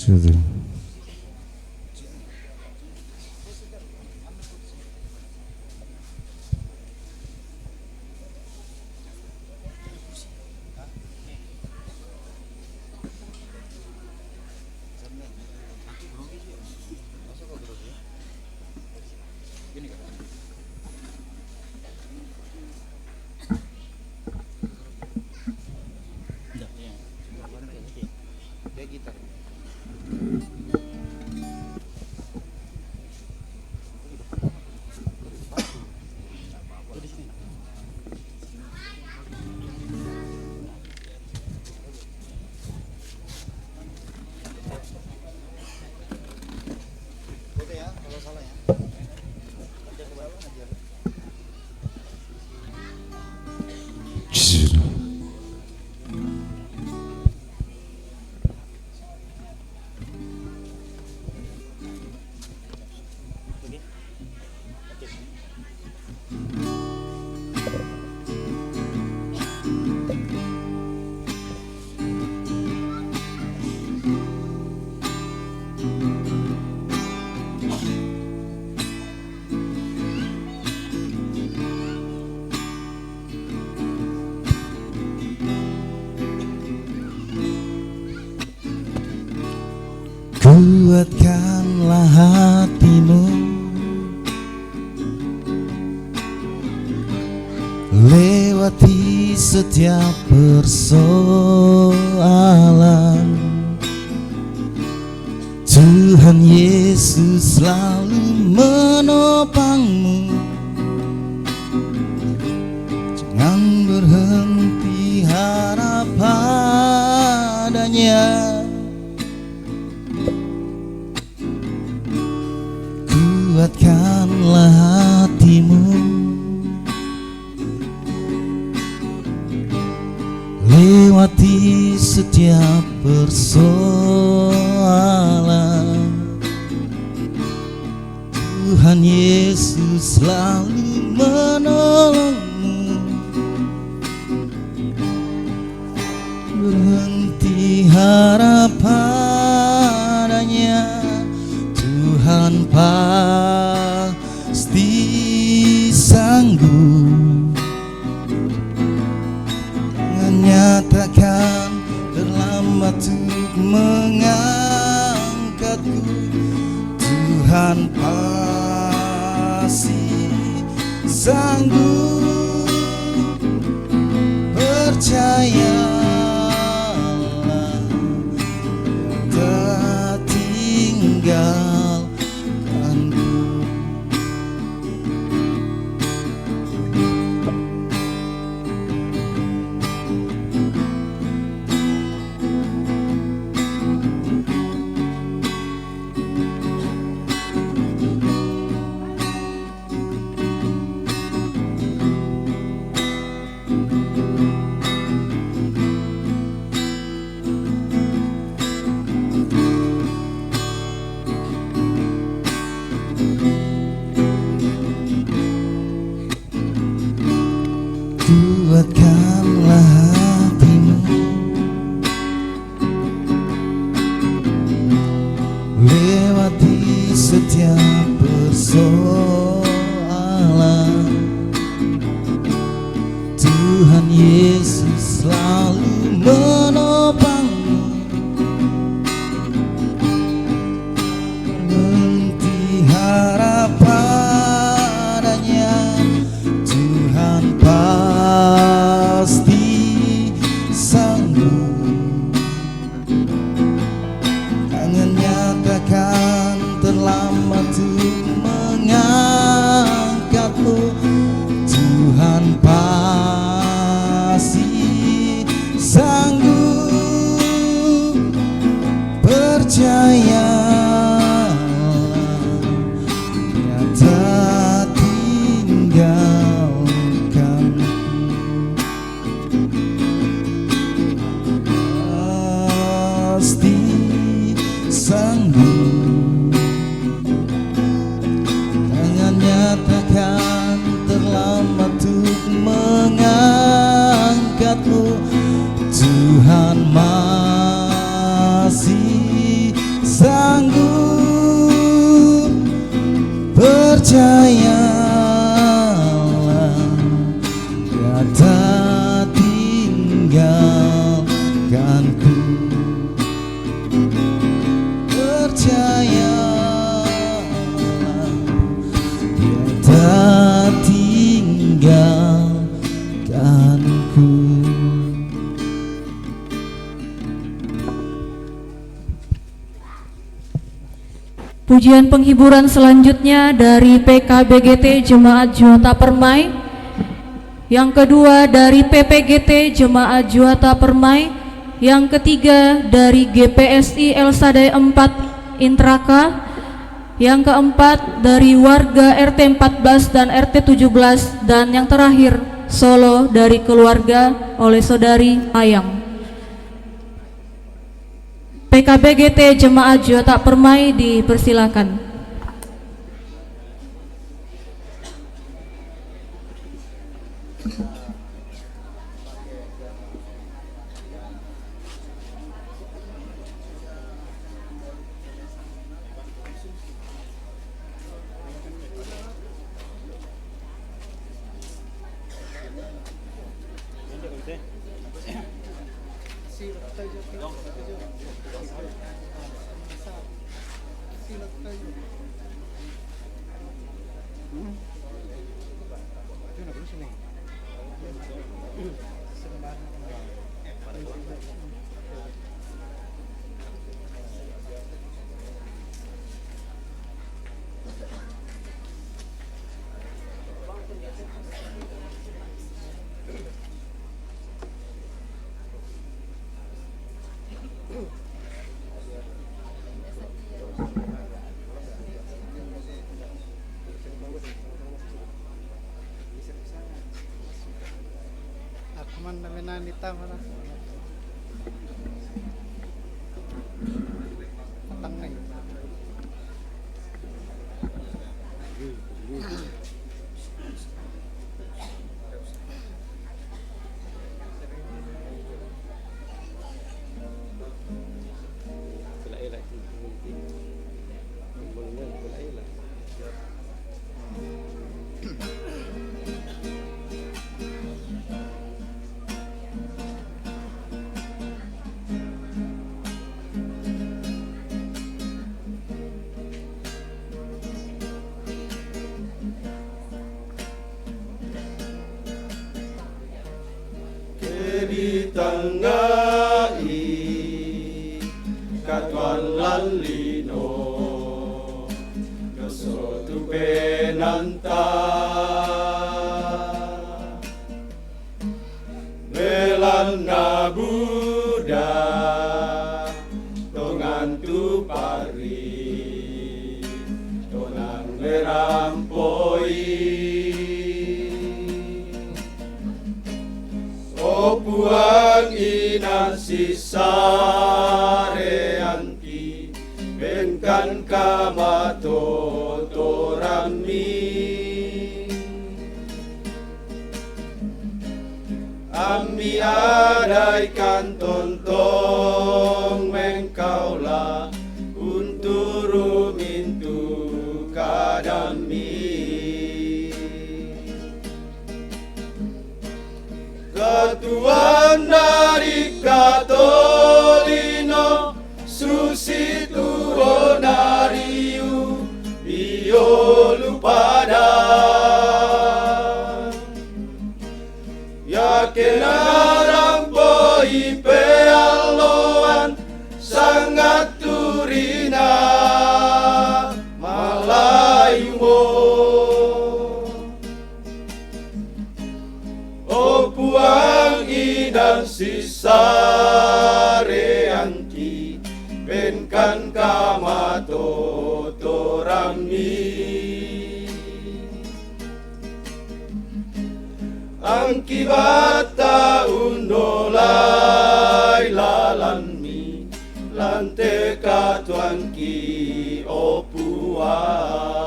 Sudah. Kuatkanlah hatimu, lewati setiap persoalan. Tuhan Yesus selalu menopangmu. Jangan berhenti harap padanya. Kuatkanlah hatimu, lewati setiap persoalan. Tuhan Yesus selalu menolongmu. Berhenti harap padanya. Tuhan pasti sanggup menyatakan terlambat untuk mengangkatku. Tuhan pasti sanggup, percayalah, tak tinggal. Kuatkanlah hatimu, lewati setiap persoalan. Tuhan Yesus selalu menopangmu. Berhenti harap padanya. Tuhan pasti sanggup. Jangan nyatakan terlambat untuk mengangkatmu. Tuhan pasti sanggup. percayalah, kata tinggalkanku. Percayalah, kata tinggalkanku. Pujian penghiburan selanjutnya dari PKBGT Jemaat Juwata Permai. Yang kedua dari PPGT Jemaat Juwata Permai. Yang ketiga dari GPSI El Sadai 4 Intraka. Yang keempat dari warga RT 14 dan RT 17. Dan yang terakhir solo dari keluarga oleh saudari Ayang. PKBGT Jemaat Juwata Permai dipersilakan. Nanita mana? Tengah. Di tengah katuan lalino kesotu penanta melana Buddha tongan tu pari tonang merampoi Opuang inan sisareanti benkan kamato torami Ami adaikan tontong mengkaulah untuk rumintu kadami Ketuan dari Katolino Susitu Onariu Iolu pada Yakin arampo ipe aloan Sangat turina Malayu Opuang idan sisareanti benkan kamato torami Angkibata undolai lalanmi lante katuanki opuang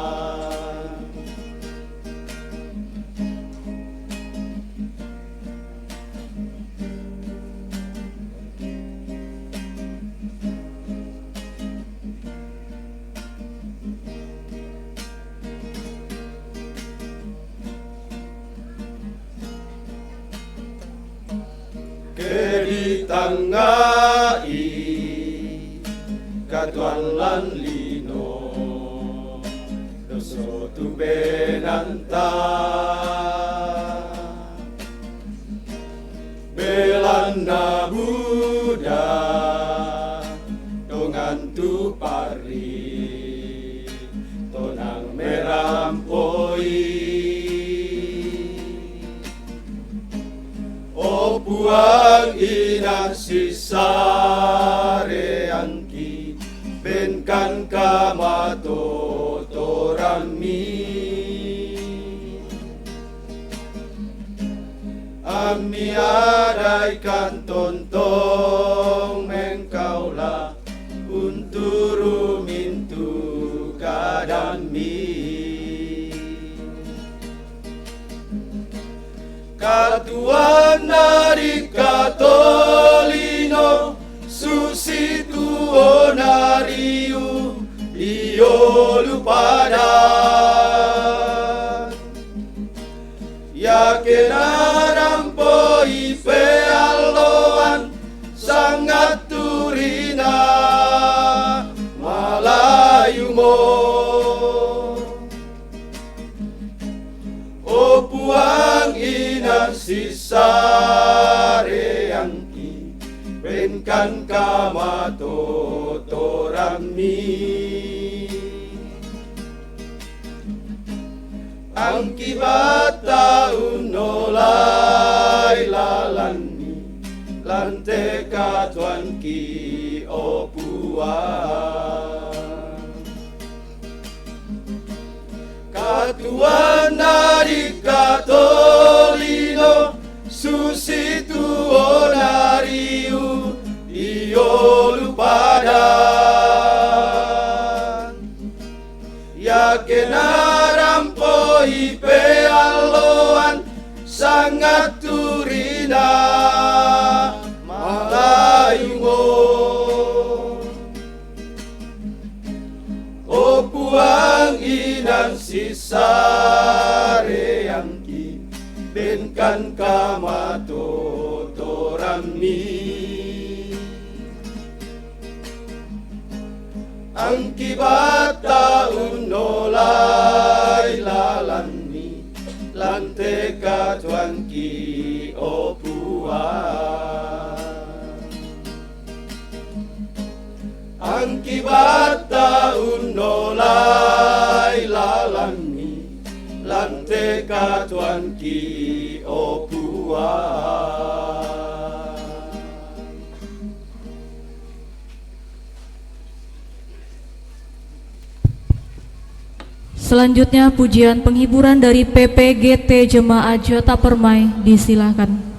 Pedi tangai katuan lan lino doso tu benanta belanda Buddha dongan tu pari tonang merampoi o puang ina sisare angki benkan kamato torami ami adaikan tontong mengkaulah unturu mintu kadami katuan dari katolino susitu onariu iyo lupadan yakin arampoi pealoan sangat turina malayumo o puang ina sisare angki benkan kamato torami angki bata unolai lalani lante katuan ki o puang katuan dari katolino susitu onariu iyo lupadan yakin arampoi pealoan sangat turina malayungo o puang inan sisare angki benkan kamato torami angki bata unolai lalani lante katuan ki o puang angki bata unolai lalani lante katuan ki o puang Selanjutnya pujian penghiburan dari PPGT Jemaat Jota Permai, disilakan.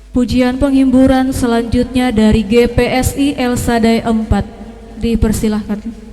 Pujian penghiburan selanjutnya dari GPSI El Sadai 4. Dipersilahkan.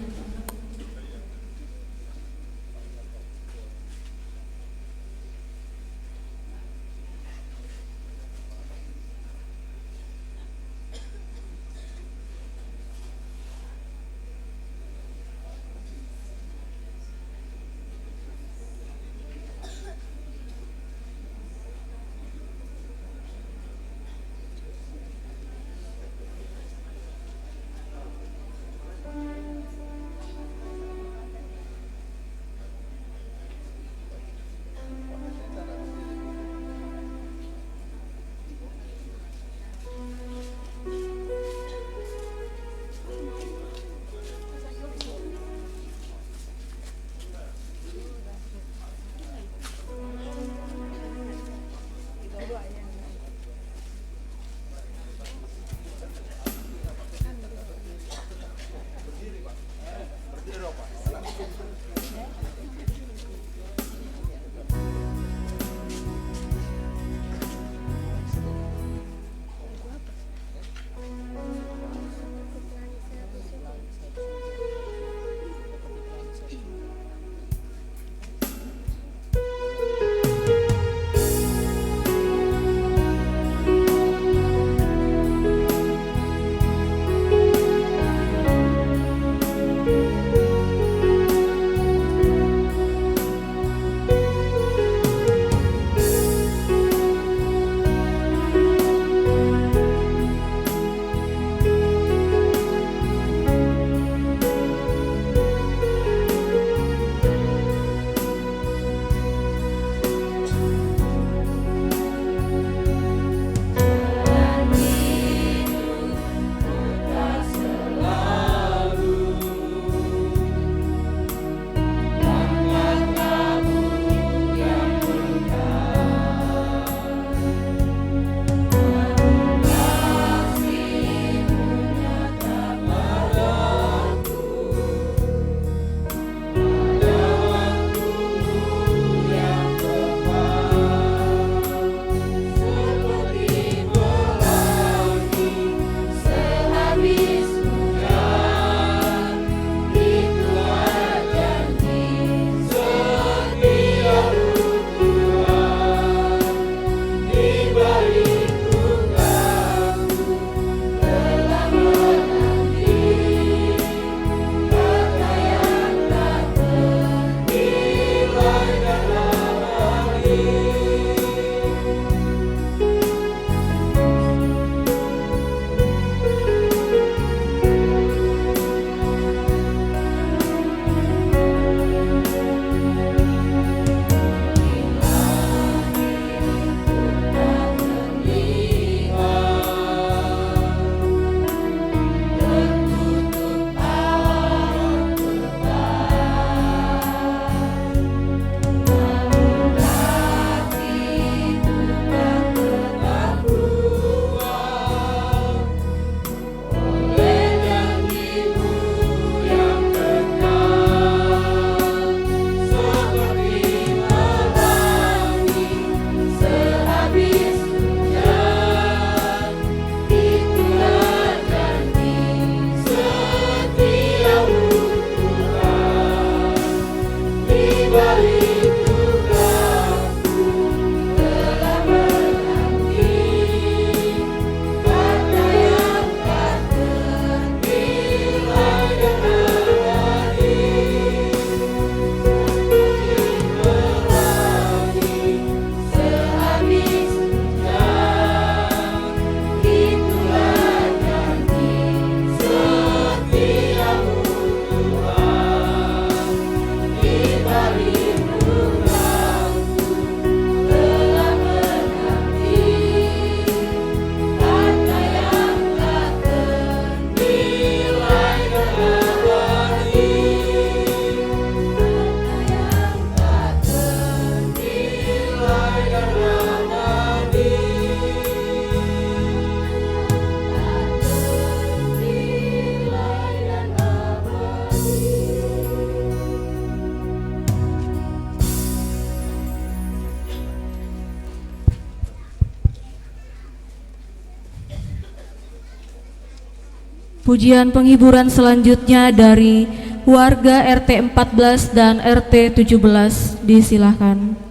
Pujian penghiburan selanjutnya dari warga RT 14 dan RT 17, disilahkan.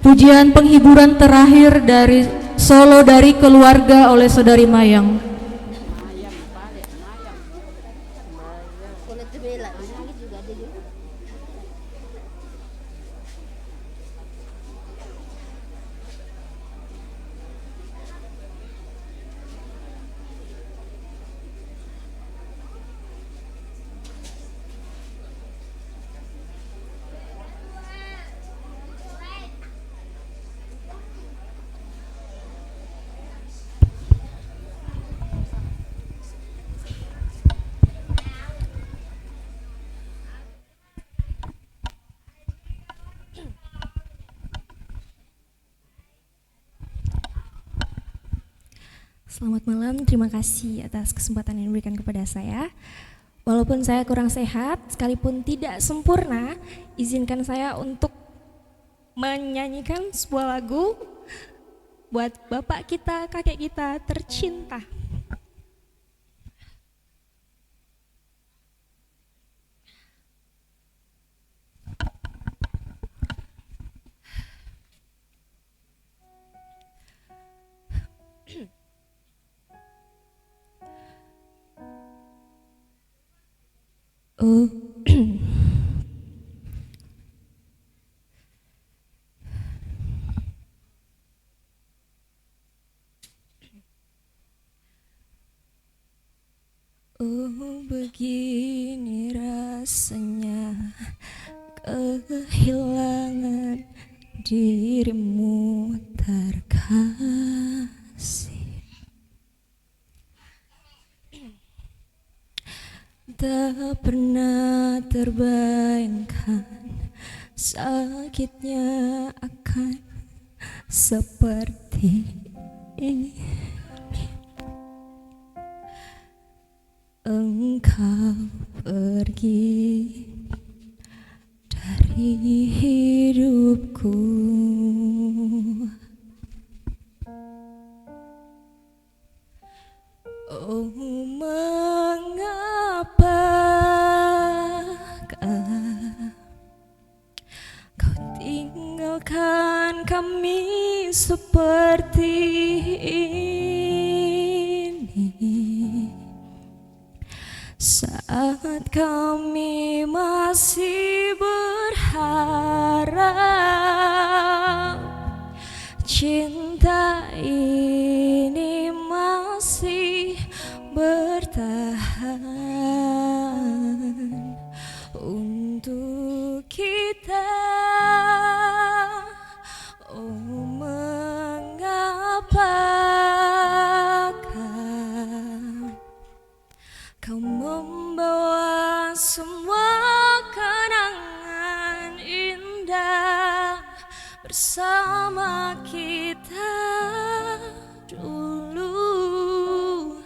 Pujian penghiburan terakhir dari solo dari keluarga oleh Saudari Mayang. Selamat malam, terima kasih atas kesempatan yang diberikan kepada saya. Walaupun saya kurang sehat, sekalipun tidak sempurna, izinkan saya untuk menyanyikan sebuah lagu buat bapak kita, kakek kita tercinta. Oh. Oh, begini rasanya kehilangan dirimu terkasih. Tak pernah terbayangkan sakitnya akan seperti ini. Engkau pergi dari hidupku. Oh, mengapakah kau tinggalkan kami seperti ini, saat kami masih berharap cinta ini masih bertahan untuk kita. Oh, mengapakah kau membawa semua kenangan indah bersama kita dulu,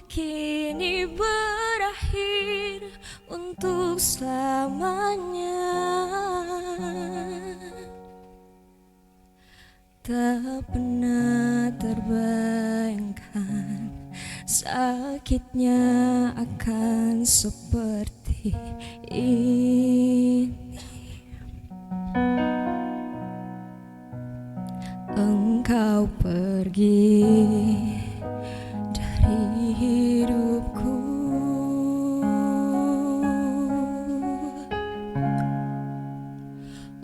kini berakhir untuk selamanya. Tak pernah terbayangkan sakitnya akan seperti ini. Engkau pergi dari hidupku.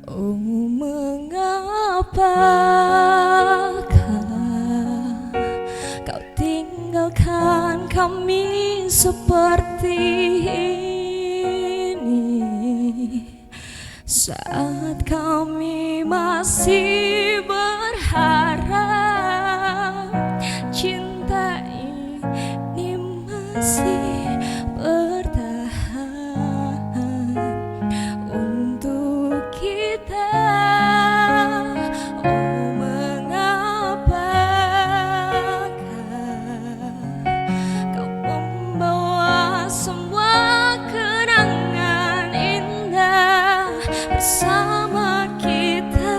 Oh, mengapakah kau tinggalkan kami seperti ini, saat kami masih berharap cinta ini masih bertahan untuk kita. Oh, mengapakah kau membawa semua kenangan indah bersama kita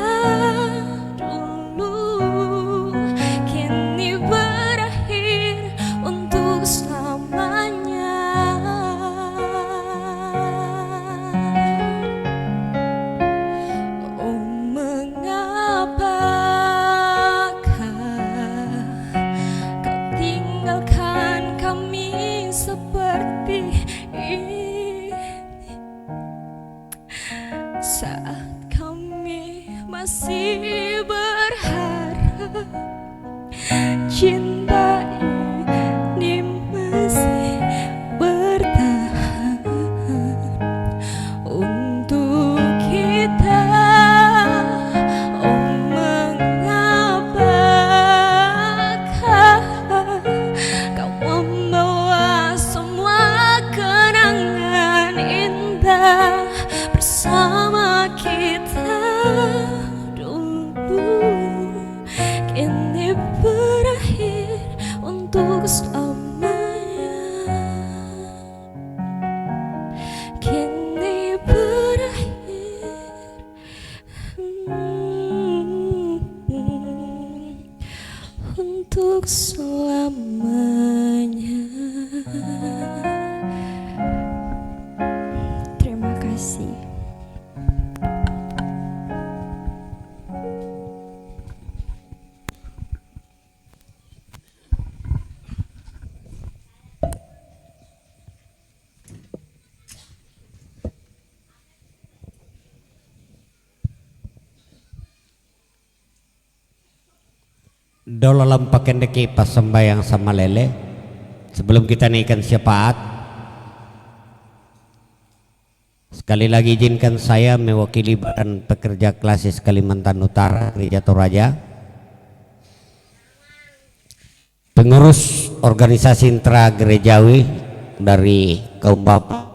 Dolo lampakan deki pas sembahyang sama lele. Sebelum kita naikkan syafaat, sekali lagi izinkan saya mewakili Badan Pekerja Klasis Kalimantan Utara Gereja Toraja, pengurus organisasi intra gerejawi dari kaum bapak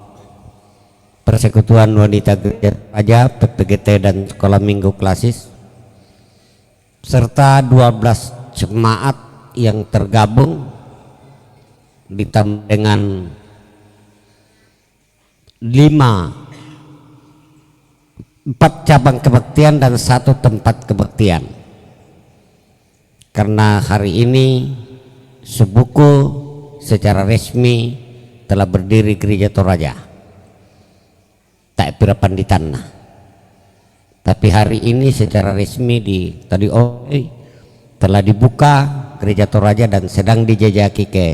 Persekutuan Wanita Gereja Toraja, PPGT dan Sekolah Minggu Klasis, serta 12 jemaat yang tergabung ditambah dengan 4 cabang kebaktian dan 1 tempat kebaktian. Karena hari ini Subuku secara resmi telah berdiri Gereja Toraja, tak pira panditanna. Tapi hari ini secara resmi telah dibuka Gereja Toraja dan sedang dijajaki ke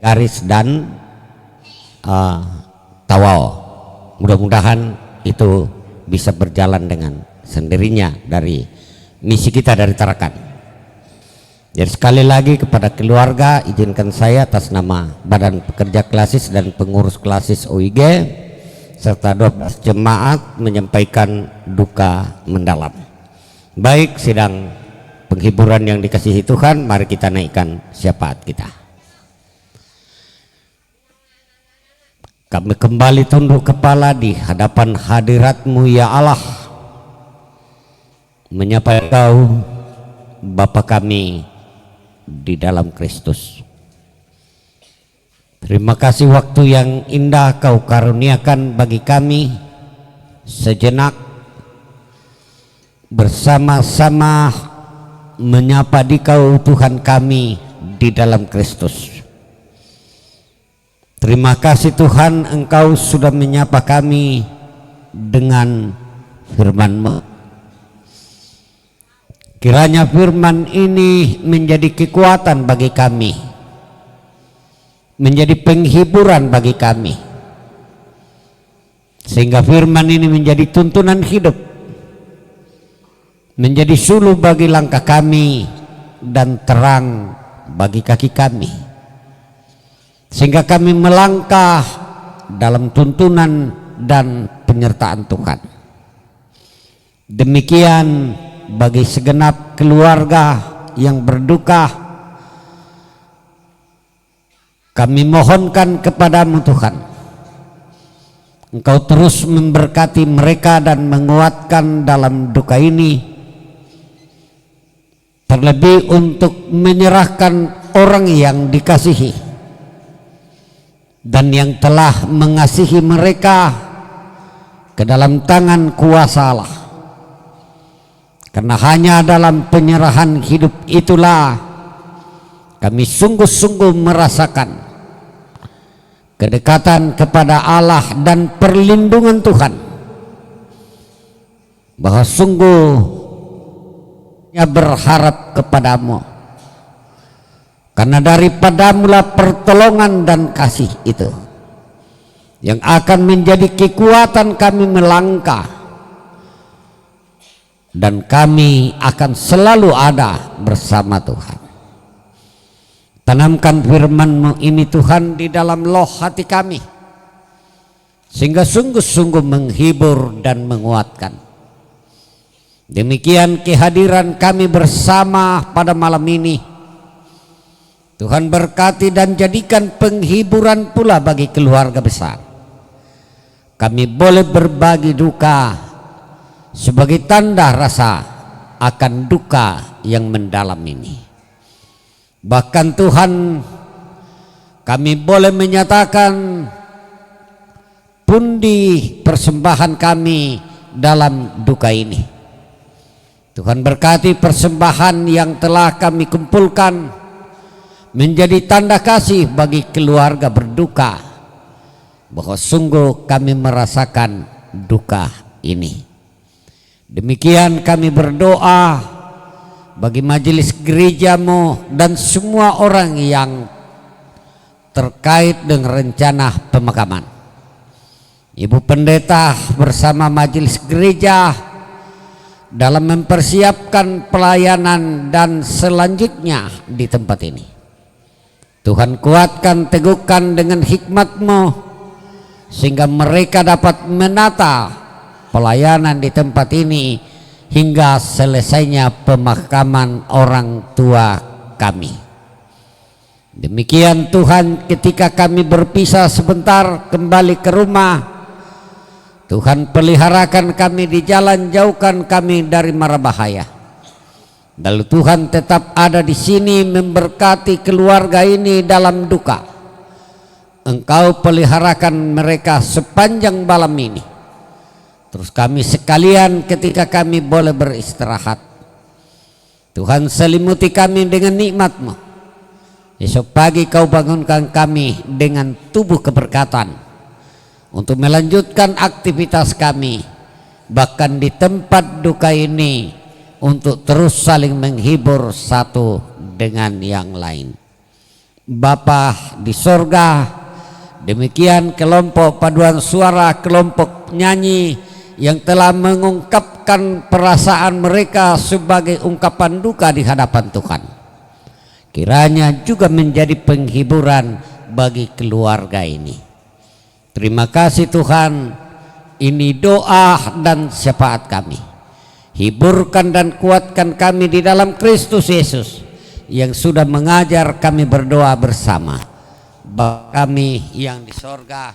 Garis dan Tawau. Mudah-mudahan itu bisa berjalan dengan sendirinya dari misi kita dari Tarakan. Jadi sekali lagi kepada keluarga, izinkan saya atas nama Badan Pekerja Klasis dan pengurus Klasis OIG serta 12 jemaat menyampaikan duka mendalam. Baik, sidang penghiburan yang dikasihi Tuhan, mari kita naikkan syafaat kita. Kami kembali tunduk kepala di hadapan hadirat-Mu ya Allah, menyapa Engkau Bapa kami di dalam Kristus. Terima kasih waktu yang indah Kau karuniakan bagi kami sejenak bersama-sama menyapa Dikau Tuhan kami di dalam Kristus. Terima kasih Tuhan, Engkau sudah menyapa kami dengan firman-Mu. Kiranya firman ini menjadi kekuatan bagi kami, menjadi penghiburan bagi kami, sehingga firman ini menjadi tuntunan hidup, menjadi suluh bagi langkah kami dan terang bagi kaki kami, sehingga kami melangkah dalam tuntunan dan penyertaan Tuhan. Demikian bagi segenap keluarga yang berduka, kami mohonkan kepadamu Tuhan, Engkau terus memberkati mereka dan menguatkan dalam duka ini, terlebih untuk menyerahkan orang yang dikasihi dan yang telah mengasihi mereka ke dalam tangan kuasa Allah. Karena hanya dalam penyerahan hidup itulah kami sungguh-sungguh merasakan kedekatan kepada Allah dan perlindungan Tuhan, bahwa sungguh berharap kepadamu, karena daripadamulah pertolongan dan kasih itu yang akan menjadi kekuatan kami melangkah, dan kami akan selalu ada bersama Tuhan. Tanamkan firman-Mu ini Tuhan di dalam loh hati kami, sehingga sungguh-sungguh menghibur dan menguatkan. Demikian kehadiran kami bersama pada malam ini. Tuhan berkati dan jadikan penghiburan pula bagi keluarga besar. Kami boleh berbagi duka sebagai tanda rasa akan duka yang mendalam ini. Bahkan Tuhan, kami boleh menyatakan pundi persembahan kami dalam duka ini. Tuhan berkati persembahan yang telah kami kumpulkan menjadi tanda kasih bagi keluarga berduka, bahwa sungguh kami merasakan duka ini. Demikian kami berdoa bagi majelis gereja-Mu dan semua orang yang terkait dengan rencana pemakaman. Ibu Pendeta bersama majelis gereja dalam mempersiapkan pelayanan dan selanjutnya di tempat ini. Tuhan kuatkan, teguhkan dengan hikmat-Mu sehingga mereka dapat menata pelayanan di tempat ini hingga selesainya pemakaman orang tua kami. Demikian Tuhan, ketika kami berpisah sebentar kembali ke rumah, Tuhan peliharakan kami di jalan, jauhkan kami dari mara bahaya. Lalu Tuhan tetap ada di sini memberkati keluarga ini dalam duka. Engkau peliharakan mereka sepanjang malam ini. Terus kami sekalian ketika kami boleh beristirahat, Tuhan selimuti kami dengan nikmat-Mu. Esok pagi Kau bangunkan kami dengan tubuh keberkatan untuk melanjutkan aktivitas kami, bahkan di tempat duka ini, untuk terus saling menghibur satu dengan yang lain. Bapa di sorga, demikian kelompok paduan suara, kelompok nyanyi yang telah mengungkapkan perasaan mereka sebagai ungkapan duka di hadapan Tuhan, kiranya juga menjadi penghiburan bagi keluarga ini. Terima kasih Tuhan, ini doa dan syafaat kami. Hiburkan dan kuatkan kami di dalam Kristus Yesus yang sudah mengajar kami berdoa bersama. Bapa kami yang di sorga,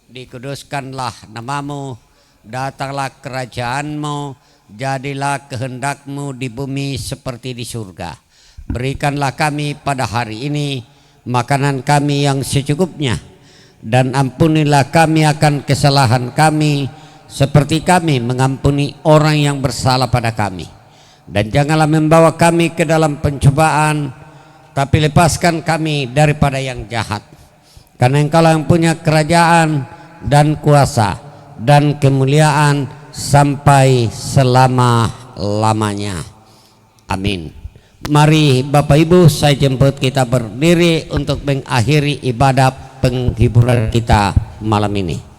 dikuduskanlah nama-Mu, datanglah kerajaan-Mu, jadilah kehendak-Mu di bumi seperti di surga. Berikanlah kami pada hari ini makanan kami yang secukupnya, dan ampunilah kami akan kesalahan kami seperti kami mengampuni orang yang bersalah pada kami. Dan janganlah membawa kami ke dalam pencobaan, tapi lepaskan kami daripada yang jahat. Karena Engkaulah yang punya kerajaan dan kuasa dan kemuliaan sampai selama-lamanya. Amin. Mari Bapak Ibu, saya jemput kita berdiri untuk mengakhiri ibadah penghiburan kita malam ini.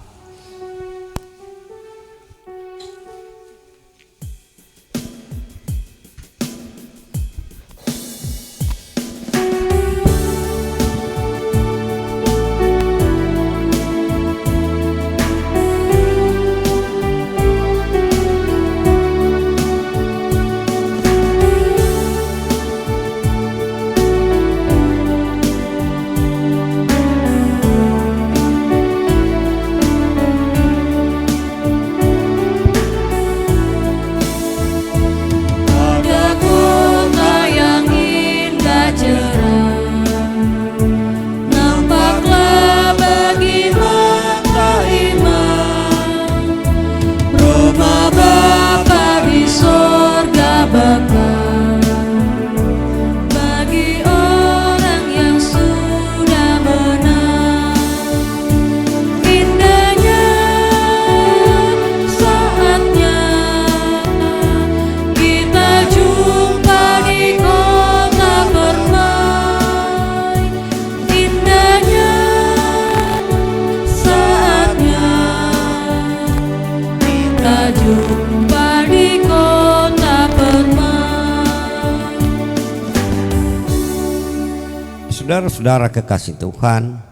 Saudara-saudara kekasih Tuhan,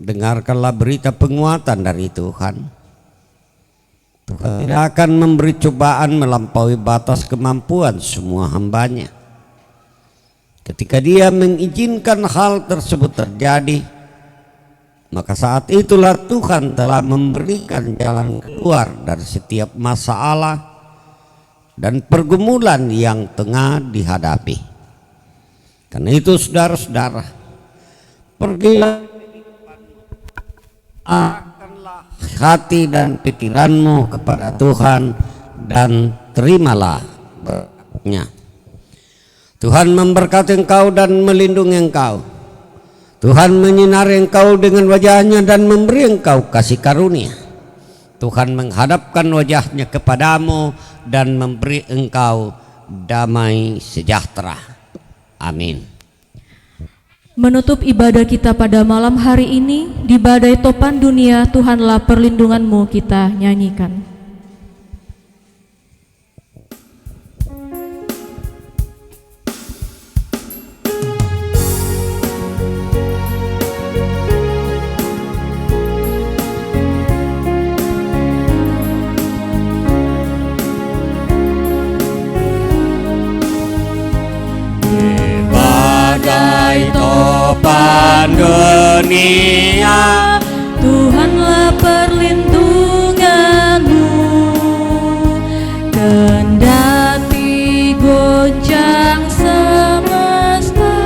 dengarkanlah berita penguatan dari Tuhan. Tuhan tidak akan memberi cobaan melampaui batas kemampuan semua hambanya. Ketika Dia mengizinkan hal tersebut terjadi, maka saat itulah Tuhan telah memberikan jalan keluar dari setiap masalah dan pergumulan yang tengah dihadapi. Karena itu saudara-saudara, pergilah, arahkanlah hati dan pikiranmu kepada Tuhan dan terimalah berkatnya. Tuhan memberkati engkau dan melindungi engkau. Tuhan menyinari engkau dengan wajahnya dan memberi engkau kasih karunia. Tuhan menghadapkan wajahnya kepadamu dan memberi engkau damai sejahtera. Amin. Menutup ibadah kita pada malam hari ini, di badai topan dunia, Tuhanlah perlindunganmu kita nyanyikan. dunia. Tuhanlah perlindunganmu, kendati goncang semesta.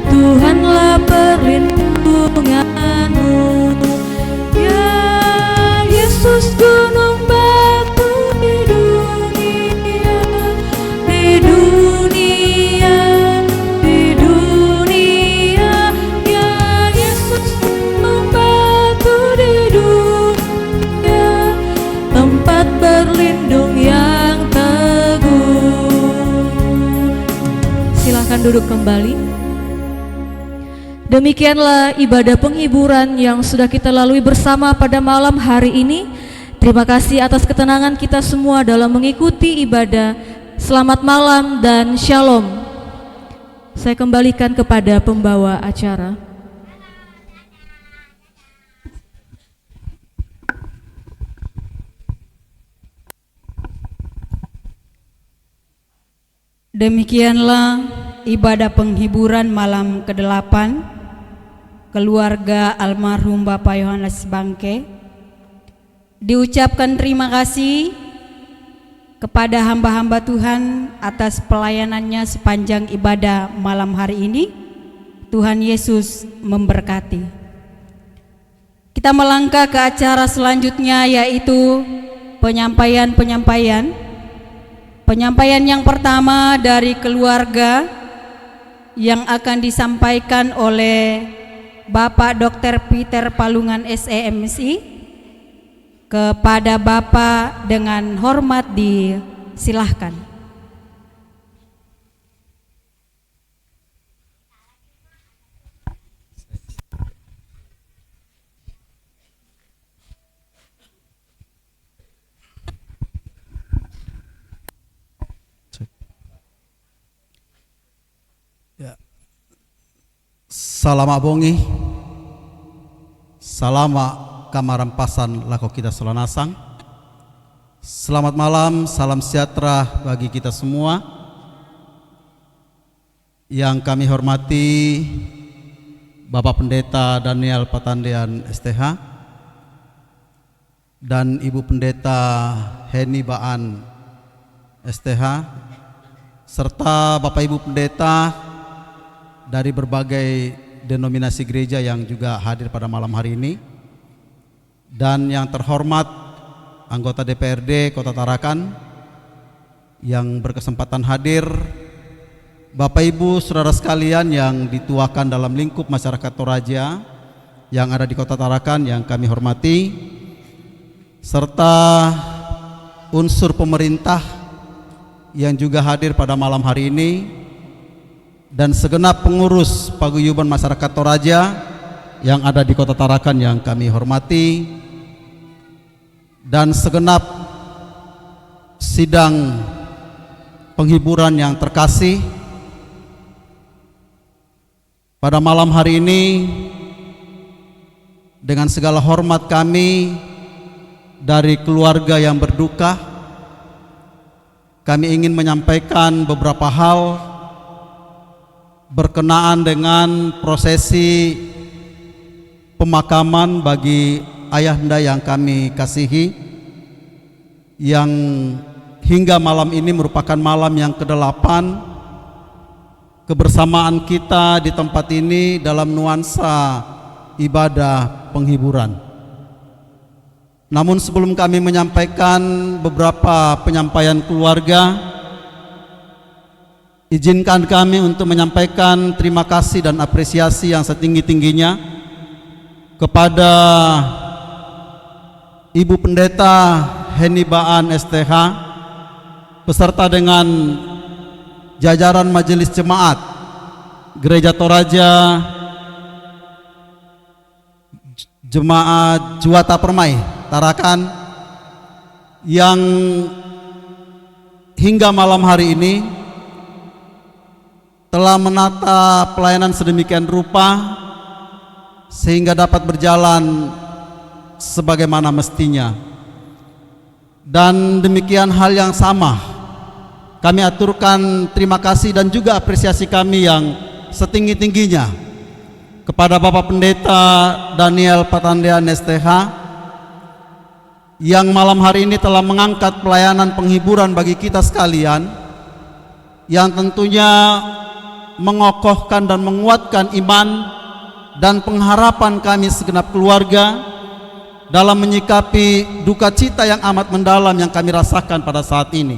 Tuhanlah perlindunganmu, ya Yesus gunung batu di dunia, di dunia, di dunia, ya Yesus gunung batu di dunia, tempat berlindung yang teguh. Silakan duduk kembali. Demikianlah ibadah penghiburan yang sudah kita lalui bersama pada malam hari ini. Terima kasih atas ketenangan kita semua dalam mengikuti ibadah. Selamat malam dan shalom. Saya kembalikan kepada pembawa acara. Demikianlah ibadah penghiburan malam ke-8 keluarga almarhum Bapak Yohanes Bangke. Diucapkan terima kasih kepada hamba-hamba Tuhan atas pelayanannya sepanjang ibadah malam hari ini. Tuhan Yesus memberkati. Kita melangkah ke acara selanjutnya, yaitu penyampaian yang pertama dari keluarga yang akan disampaikan oleh Bapak Dr. Peter Palungan SEMSI. Kepada Bapak dengan hormat disilahkan. Salama bongi, salama kamarampasan lako kita selanasang. Selamat malam, salam sejahtera bagi kita semua. Yang kami hormati Bapak Pendeta Daniel Patandian STH dan Ibu Pendeta Heni Baan STH, serta Bapak Ibu Pendeta dari berbagai denominasi gereja yang juga hadir pada malam hari ini, dan yang terhormat anggota DPRD Kota Tarakan yang berkesempatan hadir, Bapak Ibu saudara sekalian yang dituakan dalam lingkup masyarakat Toraja yang ada di Kota Tarakan yang kami hormati, serta unsur pemerintah yang juga hadir pada malam hari ini, dan segenap pengurus paguyuban masyarakat Toraja yang ada di Kota Tarakan yang kami hormati, dan segenap sidang penghiburan yang terkasih. Pada malam hari ini, dengan segala hormat kami dari keluarga yang berduka, kami ingin menyampaikan beberapa hal berkenaan dengan prosesi pemakaman bagi ayahanda yang kami kasihi, yang hingga malam ini merupakan malam yang ke-8 kebersamaan kita di tempat ini dalam nuansa ibadah penghiburan. Namun sebelum kami menyampaikan beberapa penyampaian keluarga, izinkan kami untuk menyampaikan terima kasih dan apresiasi yang setinggi-tingginya kepada Ibu Pendeta Heni Baan STH beserta dengan jajaran Majelis Jemaat Gereja Toraja Jemaat Juwata Permai Tarakan yang hingga malam hari ini telah menata pelayanan sedemikian rupa sehingga dapat berjalan sebagaimana mestinya. Dan demikian hal yang sama kami aturkan terima kasih dan juga apresiasi kami yang setinggi-tingginya kepada Bapak Pendeta Daniel Patandean STH yang malam hari ini telah mengangkat pelayanan penghiburan bagi kita sekalian, yang tentunya mengokohkan dan menguatkan iman dan pengharapan kami segenap keluarga dalam menyikapi duka cita yang amat mendalam yang kami rasakan pada saat ini,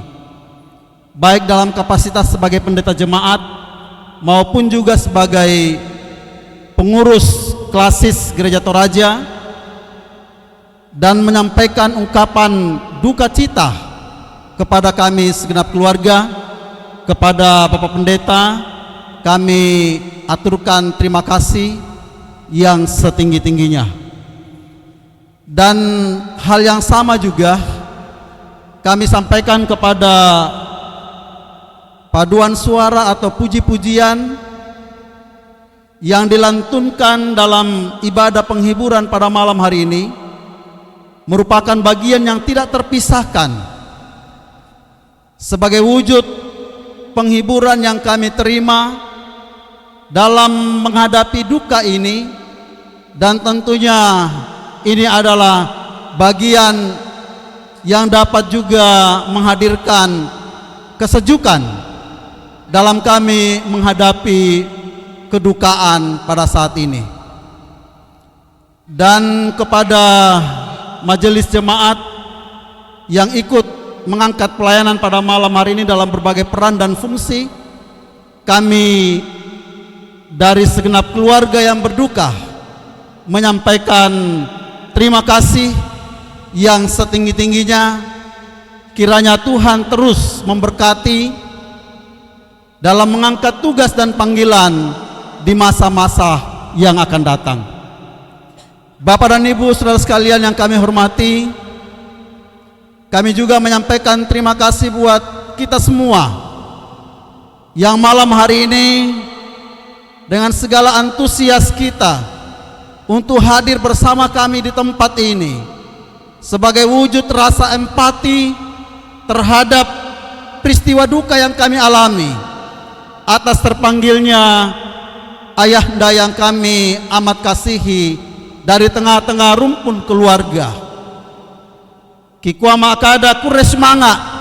baik dalam kapasitas sebagai pendeta jemaat maupun juga sebagai pengurus klasis Gereja Toraja, dan menyampaikan ungkapan duka cita kepada kami segenap keluarga. Kepada Bapak Pendeta kami aturkan terima kasih yang setinggi-tingginya. Dan hal yang sama juga kami sampaikan kepada paduan suara atau puji-pujian yang dilantunkan dalam ibadah penghiburan pada malam hari ini, merupakan bagian yang tidak terpisahkan sebagai wujud penghiburan yang kami terima dalam menghadapi duka ini. Dan tentunya ini adalah bagian yang dapat juga menghadirkan kesejukan dalam kami menghadapi kedukaan pada saat ini. Dan kepada majelis jemaat yang ikut mengangkat pelayanan pada malam hari ini dalam berbagai peran dan fungsi, kami dari segenap keluarga yang berduka menyampaikan terima kasih yang setinggi-tingginya. Kiranya Tuhan terus memberkati dalam mengangkat tugas dan panggilan di masa-masa yang akan datang. Bapak dan Ibu saudara sekalian yang kami hormati, kami juga menyampaikan terima kasih buat kita semua yang malam hari ini dengan segala antusias kita untuk hadir bersama kami di tempat ini sebagai wujud rasa empati terhadap peristiwa duka yang kami alami atas terpanggilnya ayahanda yang kami amat kasihi dari tengah-tengah rumpun keluarga. Kikuama akada kures manga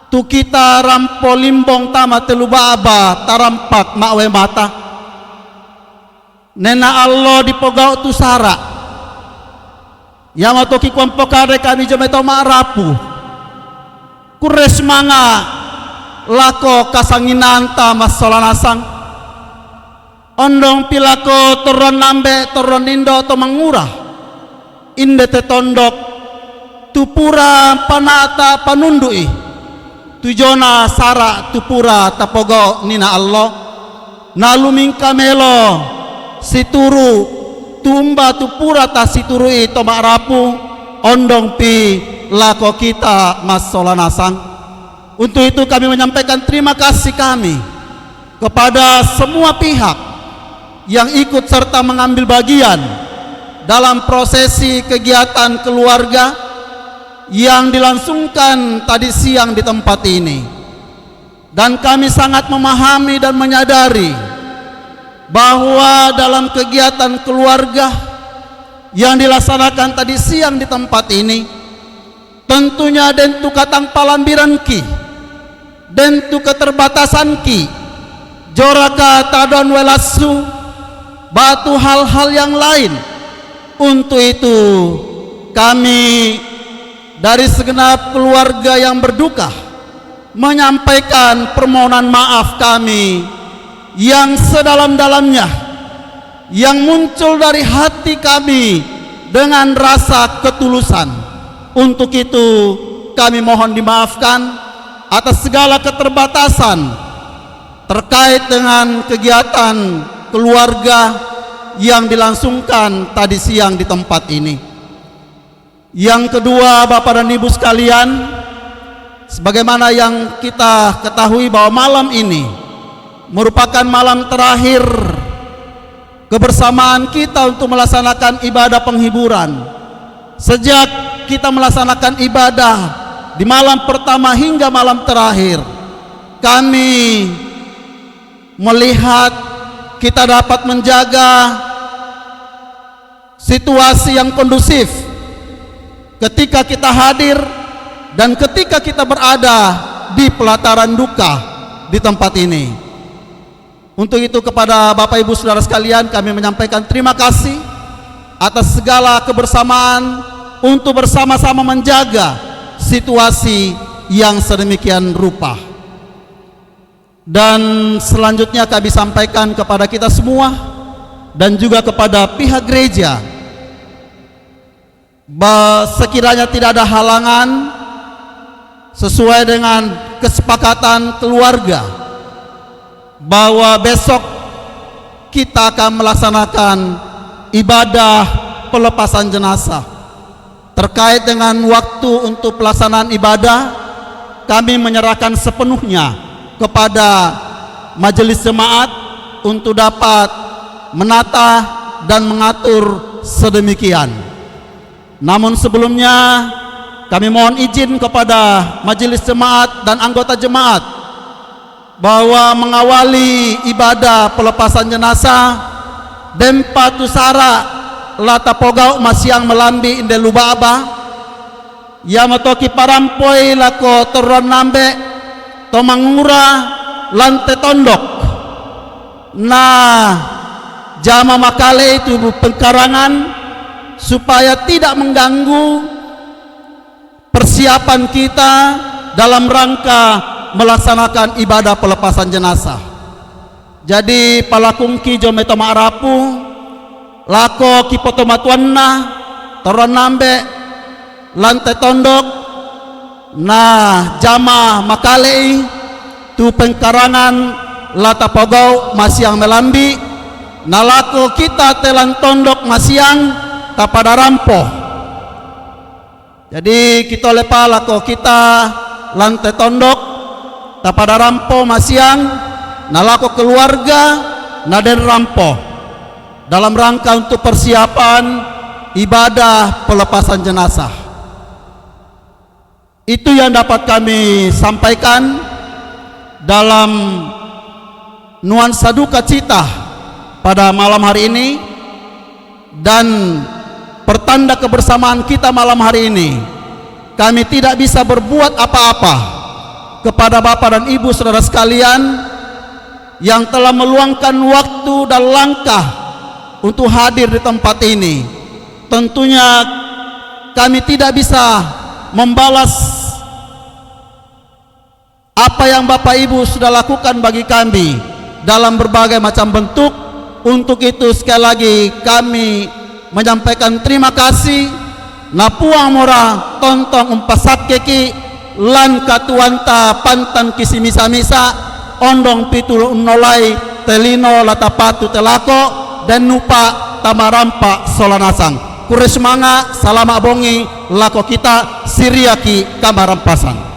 tu kita rampo limbong tama teluba aba tarampak makwe mata nena Allah dipogau tu sara yamato kikuam pokade kami jometo marapu kures manga lako kasanginan tama solanasang ondong pilako toron nambe toron indo to mangurah inde te tondok tupura panata panundui tujona sara tupura tapogo nina Allah naluming kamelo situru tumba tupura ta situru to marapu ondong pi lako kita masolanasang. Untuk itu kami menyampaikan terima kasih kami kepada semua pihak yang ikut serta mengambil bagian dalam prosesi kegiatan keluarga yang dilangsungkan tadi siang di tempat ini. Dan kami sangat memahami dan menyadari bahwa dalam kegiatan keluarga yang dilaksanakan tadi siang di tempat ini, tentunya dentu katang palambiran ki, dentu keterbatasan ki, joraka tadon welasu, batu hal-hal yang lain. Untuk itu kami dari segenap keluarga yang berduka menyampaikan permohonan maaf kami yang sedalam-dalamnya, yang muncul dari hati kami dengan rasa ketulusan. Untuk itu kami mohon dimaafkan atas segala keterbatasan terkait dengan kegiatan keluarga yang dilangsungkan tadi siang di tempat ini. Yang kedua, Bapak dan Ibu sekalian, sebagaimana yang kita ketahui bahwa malam ini merupakan malam terakhir kebersamaan kita untuk melaksanakan ibadah penghiburan. Sejak kita melaksanakan ibadah di malam pertama hingga malam terakhir, kami melihat kita dapat menjaga situasi yang kondusif ketika kita hadir dan ketika kita berada di pelataran duka di tempat ini. Untuk itu kepada Bapak Ibu Saudara sekalian, kami menyampaikan terima kasih atas segala kebersamaan untuk bersama-sama menjaga situasi yang sedemikian rupa. Dan selanjutnya kami sampaikan kepada kita semua dan juga kepada pihak gereja, sekiranya tidak ada halangan sesuai dengan kesepakatan keluarga bahwa besok kita akan melaksanakan ibadah pelepasan jenazah. Terkait dengan waktu untuk pelaksanaan ibadah, kami menyerahkan sepenuhnya kepada majelis jemaat untuk dapat menata dan mengatur sedemikian. Namun sebelumnya kami mohon izin kepada majelis jemaat dan anggota jemaat bahwa mengawali ibadah pelepasan jenazah Dempa Tusara Lata Pogau Masiang Melambi Indeluba Aba Yamatoki Parampoi Lako Toron Nambe Tomangura Lante Tondok. Nah, jama makale itu pengkarangan supaya tidak mengganggu persiapan kita dalam rangka melaksanakan ibadah pelepasan jenazah. Jadi palakungki jometo ma'arapu lako kipoto matuanna toron nambe lante tondok. Nah, jama makale tu pengkarangan Lata Pogau Masiang Melambi nalako kita telan tondok Masiang tapada rampo. Jadi kita lepa lako kita lante tondok tapada rampo Masiang nalako keluarga naden rampo dalam rangka untuk persiapan ibadah pelepasan jenazah. Itu yang dapat kami sampaikan dalam nuansa duka cita pada malam hari ini, dan pertanda kebersamaan kita malam hari ini. Kami tidak bisa berbuat apa-apa kepada Bapak dan Ibu Saudara sekalian yang telah meluangkan waktu dan langkah untuk hadir di tempat ini. Tentunya kami tidak bisa membalas apa yang Bapak Ibu sudah lakukan bagi kami dalam berbagai macam bentuk. Untuk itu sekali lagi kami menyampaikan terima kasih. Napuang mora tontong umpasak keki lan katuanta pantan kisi misa-misa ondong pitul unolai telino latapatu telako dan nupa tamarampa solanasang. Kuresmanga salama bongi lako kita siriaki kamarampasan.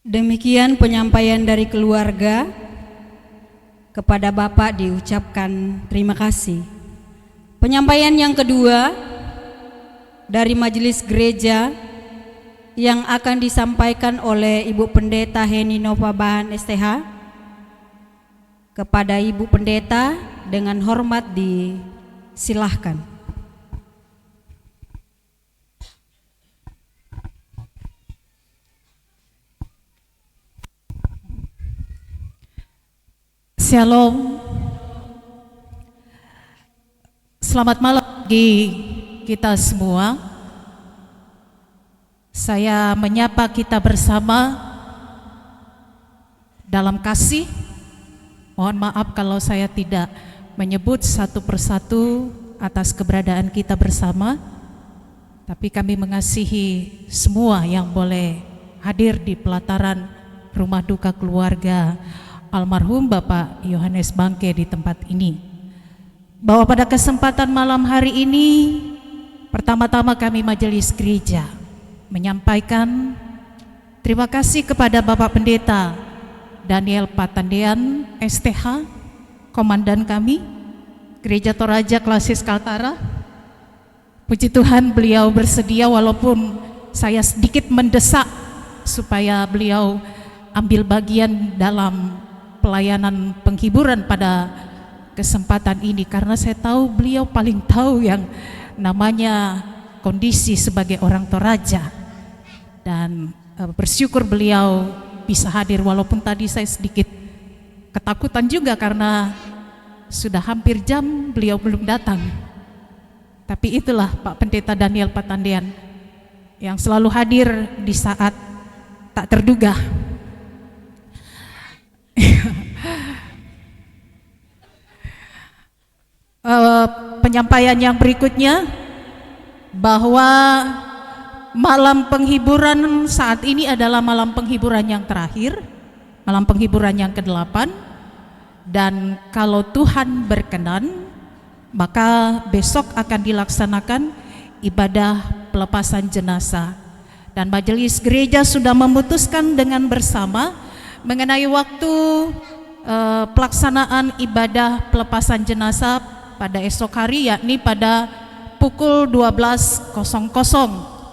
Demikian penyampaian dari keluarga. Kepada Bapak diucapkan terima kasih. Penyampaian yang kedua dari majelis gereja yang akan disampaikan oleh Ibu Pendeta Heni Nova Bahan STH. Kepada Ibu Pendeta dengan hormat disilahkan. Shalom. Selamat malam bagi kita semua. Saya menyapa kita bersama dalam kasih. Mohon maaf kalau saya tidak menyebut satu persatu atas keberadaan kita bersama. Tapi kami mengasihi semua yang boleh hadir di pelataran rumah duka keluarga almarhum Bapak Yohanes Bangke di tempat ini. Bahwa pada kesempatan malam hari ini, pertama-tama kami majelis gereja menyampaikan terima kasih kepada Bapak Pendeta Daniel Patandean STH, komandan kami Gereja Toraja Klasis Kaltara, Puji Tuhan beliau bersedia, walaupun saya sedikit mendesak supaya beliau ambil bagian dalam pelayanan penghiburan pada kesempatan ini, karena saya tahu beliau paling tahu yang namanya kondisi sebagai orang Toraja. Dan bersyukur beliau bisa hadir, walaupun tadi saya sedikit ketakutan juga karena sudah hampir jam beliau belum datang. Tapi itulah Pak Pendeta Daniel Patandian yang selalu hadir di saat tak terduga. Penyampaian yang berikutnya bahwa malam penghiburan saat ini adalah malam penghiburan yang terakhir, malam penghiburan yang ke-8, dan kalau Tuhan berkenan maka besok akan dilaksanakan ibadah pelepasan jenazah, dan majelis gereja sudah memutuskan dengan bersama mengenai waktu pelaksanaan ibadah pelepasan jenazah pada esok hari, yakni pada pukul 12.00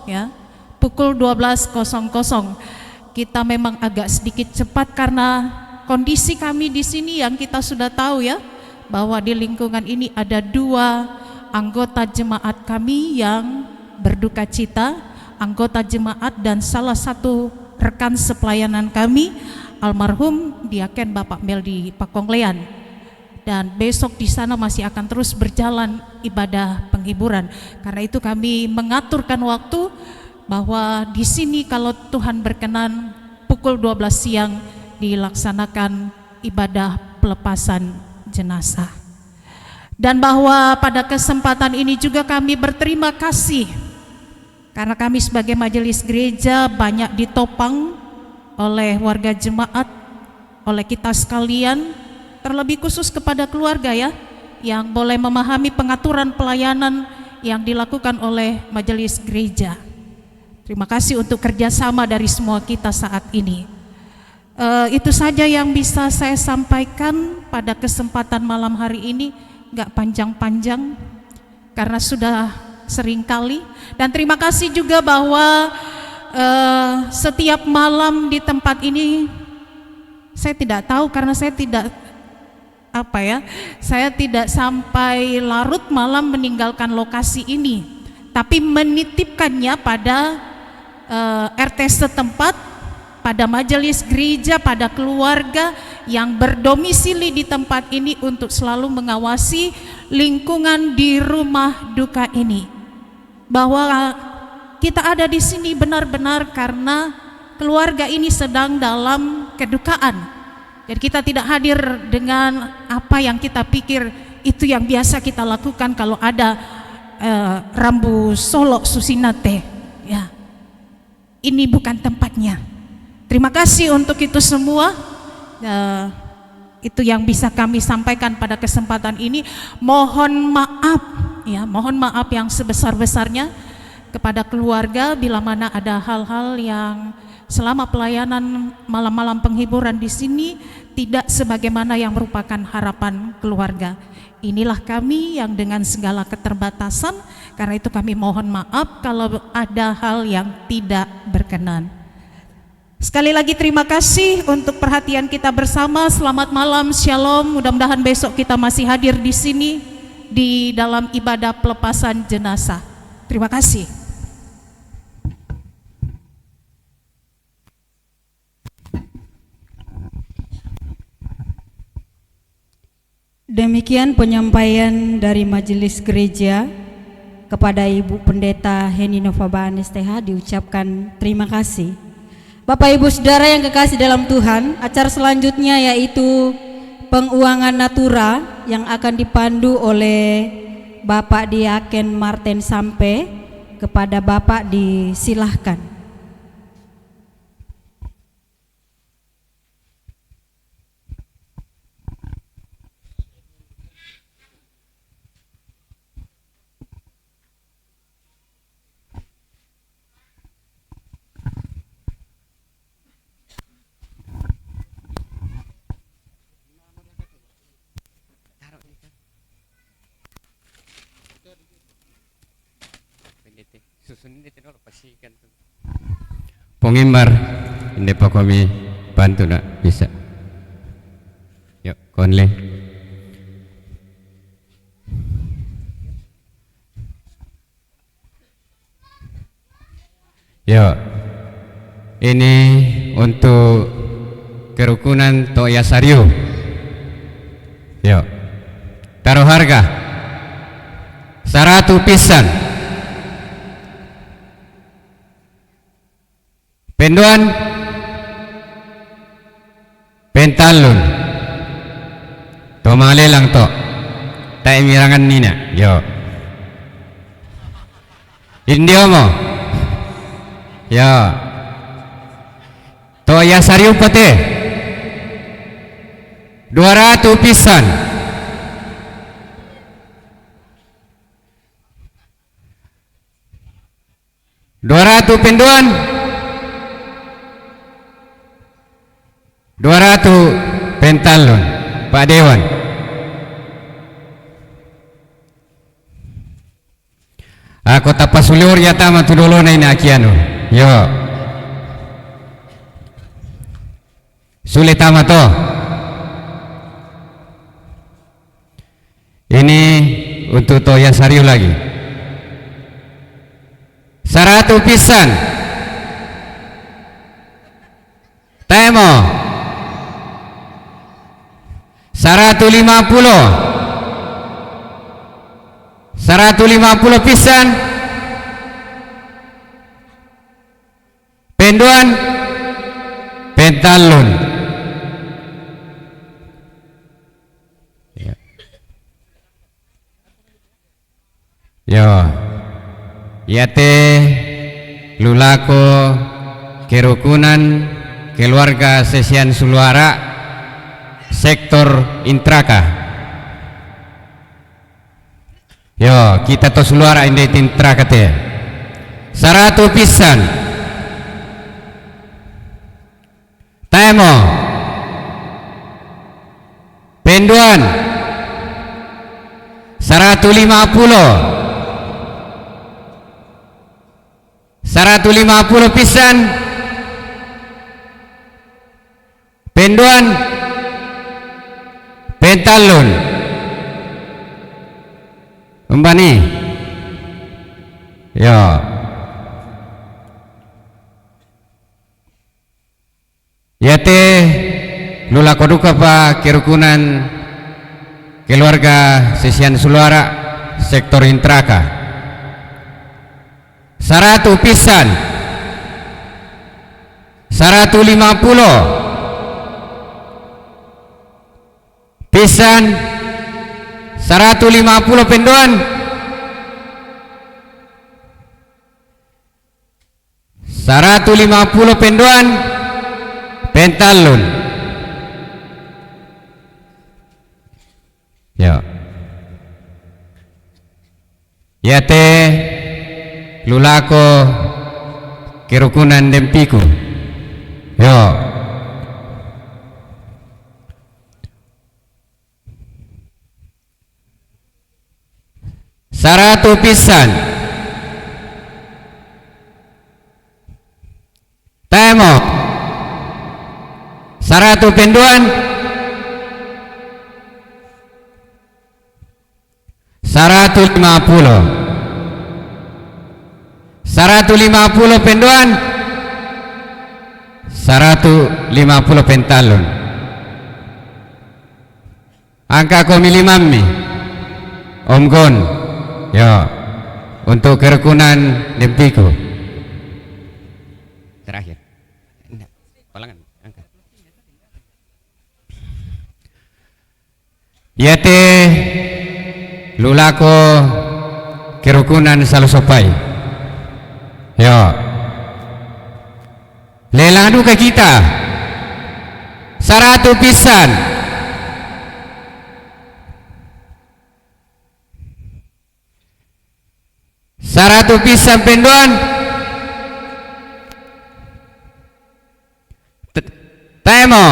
ya. Pukul 12.00. Kita memang agak sedikit cepat karena kondisi kami di sini yang kita sudah tahu ya, bahwa di lingkungan ini ada 2 anggota jemaat kami yang berduka cita, anggota jemaat dan salah satu rekan sepelayanan kami, almarhum Diaken Bapak Meldi Pakonglean. Dan besok di sana masih akan terus berjalan ibadah penghiburan. Karena itu kami mengaturkan waktu bahwa di sini kalau Tuhan berkenan pukul 12 siang dilaksanakan ibadah pelepasan jenazah. Dan bahwa pada kesempatan ini juga kami berterima kasih karena kami sebagai majelis gereja banyak ditopang oleh warga jemaat, oleh kita sekalian, terlebih khusus kepada keluarga ya, yang boleh memahami pengaturan pelayanan yang dilakukan oleh majelis gereja. Terima kasih untuk kerjasama dari semua kita saat ini. Itu saja yang bisa saya sampaikan pada kesempatan malam hari ini, nggak panjang-panjang karena sudah sering kali. Dan terima kasih juga bahwa setiap malam di tempat ini saya tidak tahu karena saya tidak saya tidak sampai larut malam meninggalkan lokasi ini, tapi menitipkannya pada RT setempat, pada majelis gereja, pada keluarga yang berdomisili di tempat ini untuk selalu mengawasi lingkungan di rumah duka ini. Bahwa kita ada di sini benar-benar karena keluarga ini sedang dalam kedukaan. Jadi kita tidak hadir dengan apa yang kita pikir itu yang biasa kita lakukan kalau ada rambu solok susinate. Ya, ini bukan tempatnya. Terima kasih untuk itu semua. Itu yang bisa kami sampaikan pada kesempatan ini. Mohon maaf ya, mohon maaf yang sebesar-besarnya kepada keluarga bila mana ada hal-hal yang selama pelayanan malam-malam penghiburan di sini tidak sebagaimana yang merupakan harapan keluarga. Inilah kami yang dengan segala keterbatasan, karena itu kami mohon maaf kalau ada hal yang tidak berkenan. Sekali lagi terima kasih untuk perhatian kita bersama. Selamat malam, shalom. Mudah-mudahan besok kita masih hadir di sini di dalam ibadah pelepasan jenazah. Terima kasih. Demikian penyampaian dari majelis gereja. Kepada Ibu Pendeta Heni Novabaan STH diucapkan terima kasih. Bapak Ibu Saudara yang kekasih dalam Tuhan, acara selanjutnya yaitu penguangan natura yang akan dipandu oleh Bapak Diaken Martin Sampe. Kepada Bapak disilahkan. Pengimbar ini pak kami bantu nak bisa. Yuk konle. Yuk ini untuk kerukunan Toya Saryu. Yuk taruh harga 100 pisan. Penduan pentalun to malelang to tak mirangan nina yo indio mo yo to ya sariu pate 200 pisan. Penduan 200 pentalon Pak Dewan. Aku tapasuliur ya tama tudolo na inakiano. Yo. Sulit tama to. Ini untuk Toya Saryu lagi. 100 pisan. Temo 150 pisan. Penduan pentalun yo yate lulako kerukunan keluarga Sesian Suluara sektor Intraka. Yo kita to Suluara ini Intraka te 100 pisan. Temo penduan 150 pisan. Penduan pentalun Mbani yo yate lula koduka pa kerukunan keluarga Sesian Suluara sektor Intraka 100 pisan. 150 pisan. 150 penduan. 150 penduan pentalun yo yate lulako kerukunan Dempiku yo Saratu pisan. Temo 100 penduan. 150 penduan. 150 pentalun. Angka komili mami Om Gon yo untuk kerukunan Dempiku. Terakhir palangan angka yate lulako kerukunan Salusopai yo lelang duka kita 100 pisan. 100 pisan penduan. Temo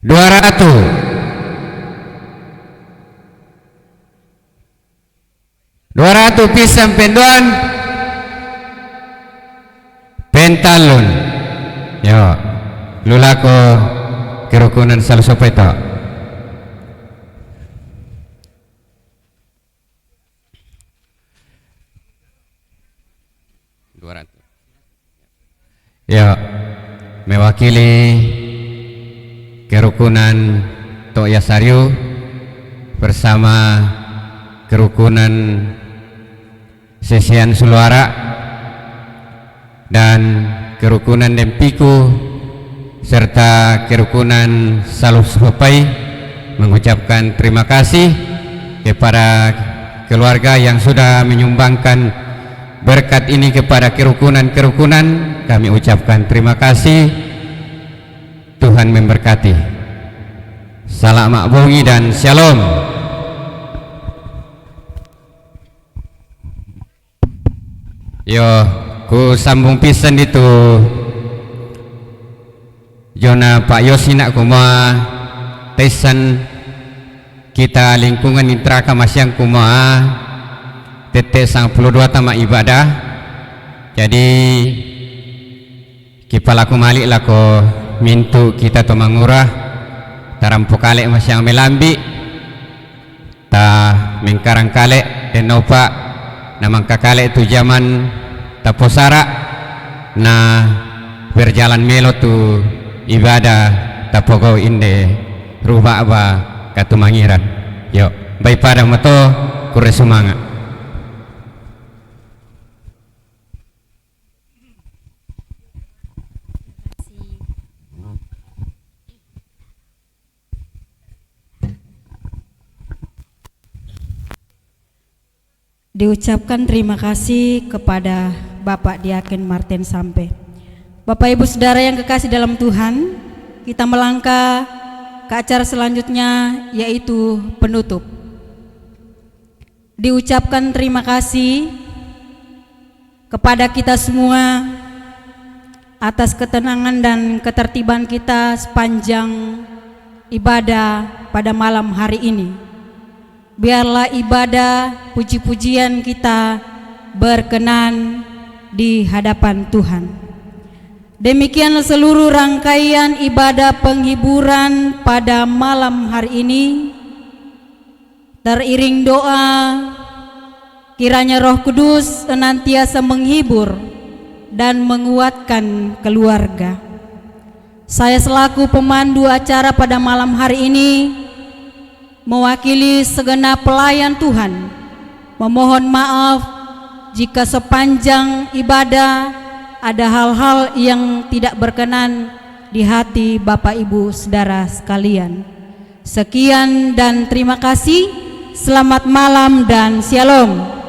200. 200 pisang penduan pentalun. Yo, lulako kerukunan salusopa itu. Ya, mewakili kerukunan Tok Yasaryu bersama kerukunan Sesian Suluara dan kerukunan Dempiku serta kerukunan Salusopai mengucapkan terima kasih kepada keluarga yang sudah menyumbangkan berkat ini kepada kerukunan-kerukunan. Kami ucapkan terima kasih. Tuhan memberkati. Salam makbungi dan shalom. Yo, ku sambung pisan itu Jona Pak Yosina kuma tesan kita lingkungan intraka masyang kuma tete 92 tamak ibadah. Jadi kipalaku malik lako mintu kita to mangurah tarampo kale masyang melambi ta mengkarang kale dan opa namang kakale itu zaman taposara na berjalan melo tu ibadah tapogo inde rubah ba katumangiran. Yo baik pada moto kure semangat. Diucapkan terima kasih kepada Bapak Diaken Martin Sampe. Bapak Ibu Saudara yang kekasih dalam Tuhan, kita melangkah ke acara selanjutnya yaitu penutup. Diucapkan terima kasih kepada kita semua atas ketenangan dan ketertiban kita sepanjang ibadah pada malam hari ini. Biarlah ibadah puji-pujian kita berkenan di hadapan Tuhan. Demikian seluruh rangkaian ibadah penghiburan pada malam hari ini. Teriring doa, kiranya Roh Kudus senantiasa menghibur dan menguatkan keluarga. Saya selaku pemandu acara pada malam hari ini mewakili segenap pelayan Tuhan memohon maaf jika sepanjang ibadah ada hal-hal yang tidak berkenan di hati Bapak Ibu Saudara sekalian. Sekian dan terima kasih. Selamat malam dan shalom.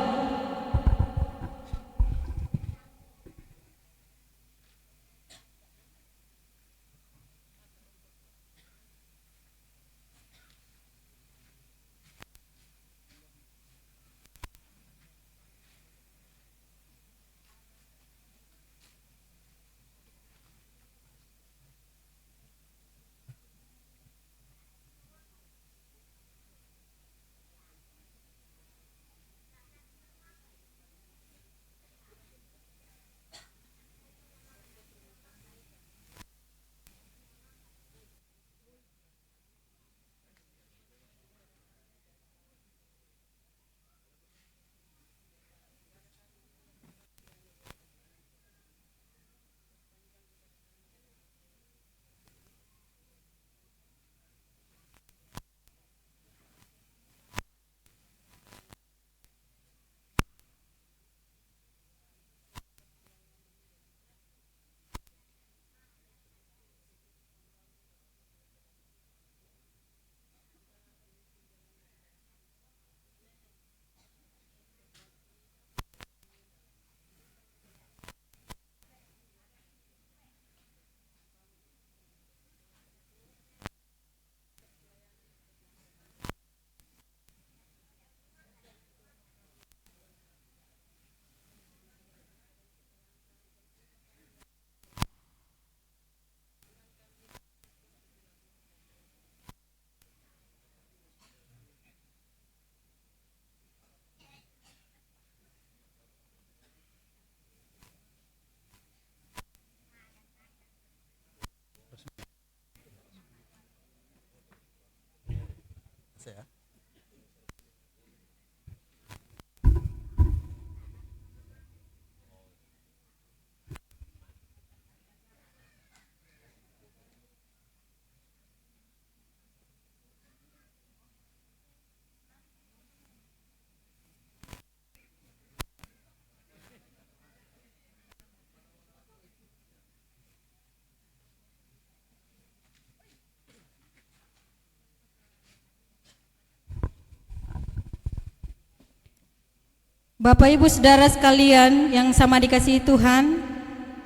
Bapak Ibu Saudara sekalian yang sama dikasihi Tuhan,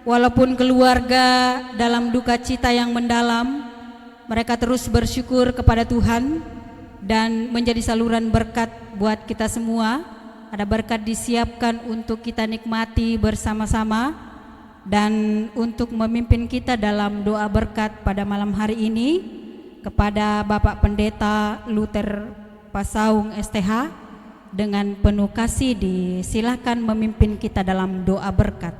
walaupun keluarga dalam duka cita yang mendalam, mereka terus bersyukur kepada Tuhan dan menjadi saluran berkat buat kita semua. Ada berkat disiapkan untuk kita nikmati bersama-sama dan untuk memimpin kita dalam doa berkat pada malam hari ini kepada Bapak Pendeta Luther Pasaung STH. Dengan penuh kasih disilakan memimpin kita dalam doa berkat.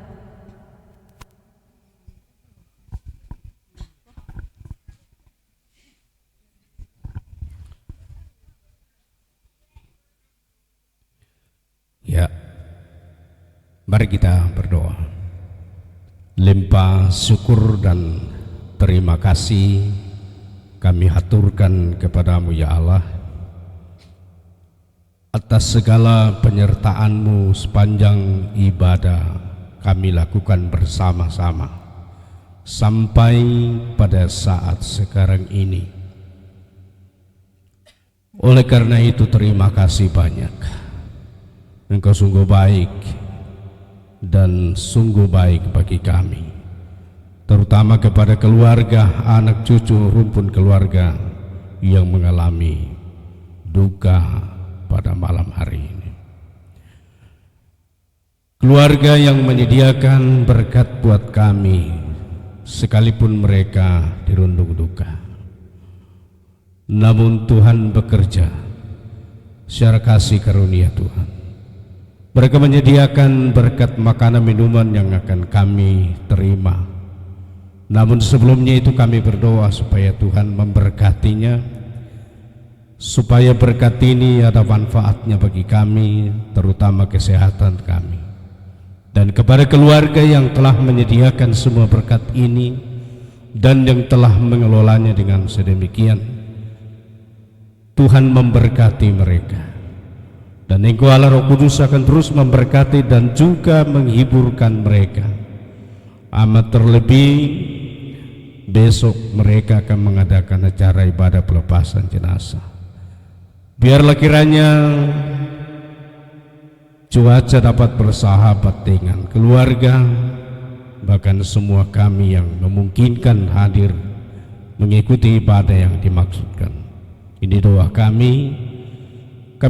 Ya, mari kita berdoa. Limpah syukur dan terima kasih kami haturkan kepadamu ya Allah, atas segala penyertaan-Mu sepanjang ibadah kami lakukan bersama-sama sampai pada saat sekarang ini. Oleh karena itu terima kasih banyak. Engkau sungguh baik dan sungguh baik bagi kami, terutama kepada keluarga, anak cucu, rumpun keluarga yang mengalami duka pada malam hari ini. Keluarga yang menyediakan berkat buat kami sekalipun mereka dirundung duka, namun Tuhan bekerja secara kasih karunia Tuhan. Mereka menyediakan berkat makanan minuman yang akan kami terima, namun sebelumnya itu kami berdoa supaya Tuhan memberkatinya, supaya berkat ini ada manfaatnya bagi kami, terutama kesehatan kami. Dan kepada keluarga yang telah menyediakan semua berkat ini dan yang telah mengelolanya dengan sedemikian, Tuhan memberkati mereka. Dan Engkau Allah Roh Kudus akan terus memberkati dan juga menghiburkan mereka. Amat terlebih besok mereka akan mengadakan acara ibadah pelepasan jenazah. Biarlah kiranya cuaca dapat bersahabat dengan keluarga, bahkan semua kami yang memungkinkan hadir mengikuti ibadah yang dimaksudkan. Ini doa kami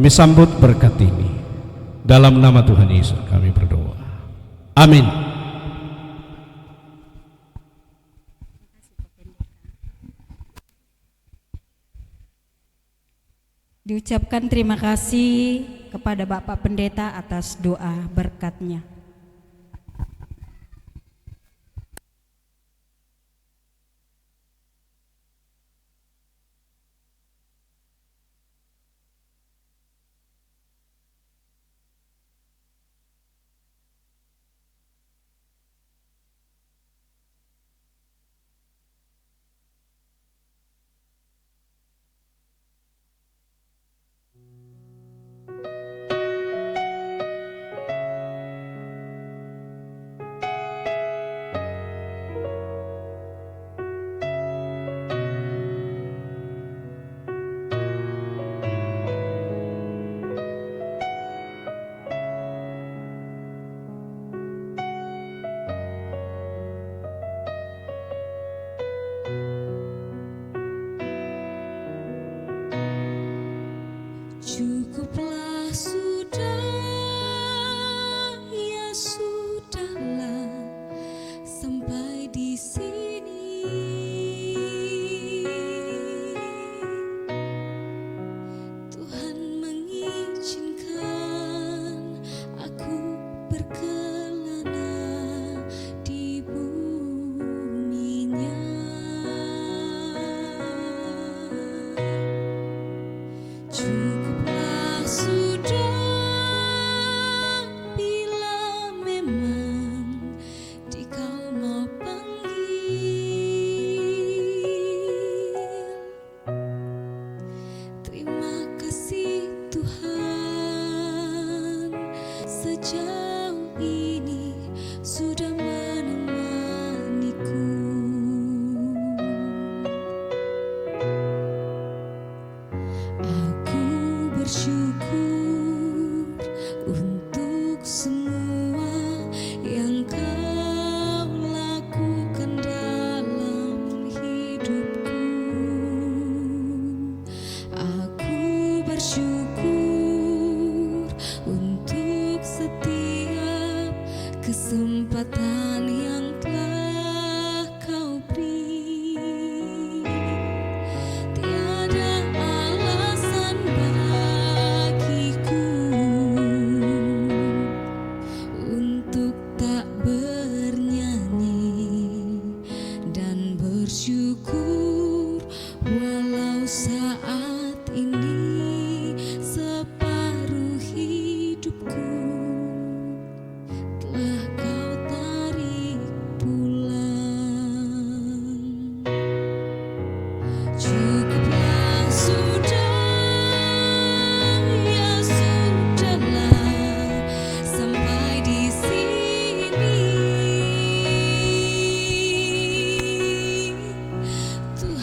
sambut berkat ini. Dalam nama Tuhan Yesus kami berdoa. Amin. Diucapkan terima kasih kepada Bapak Pendeta atas doa berkatnya. Cukuplah sudah, ya sudahlah, sampai di sini. Tuhan mengizinkan aku berkelana di buminya.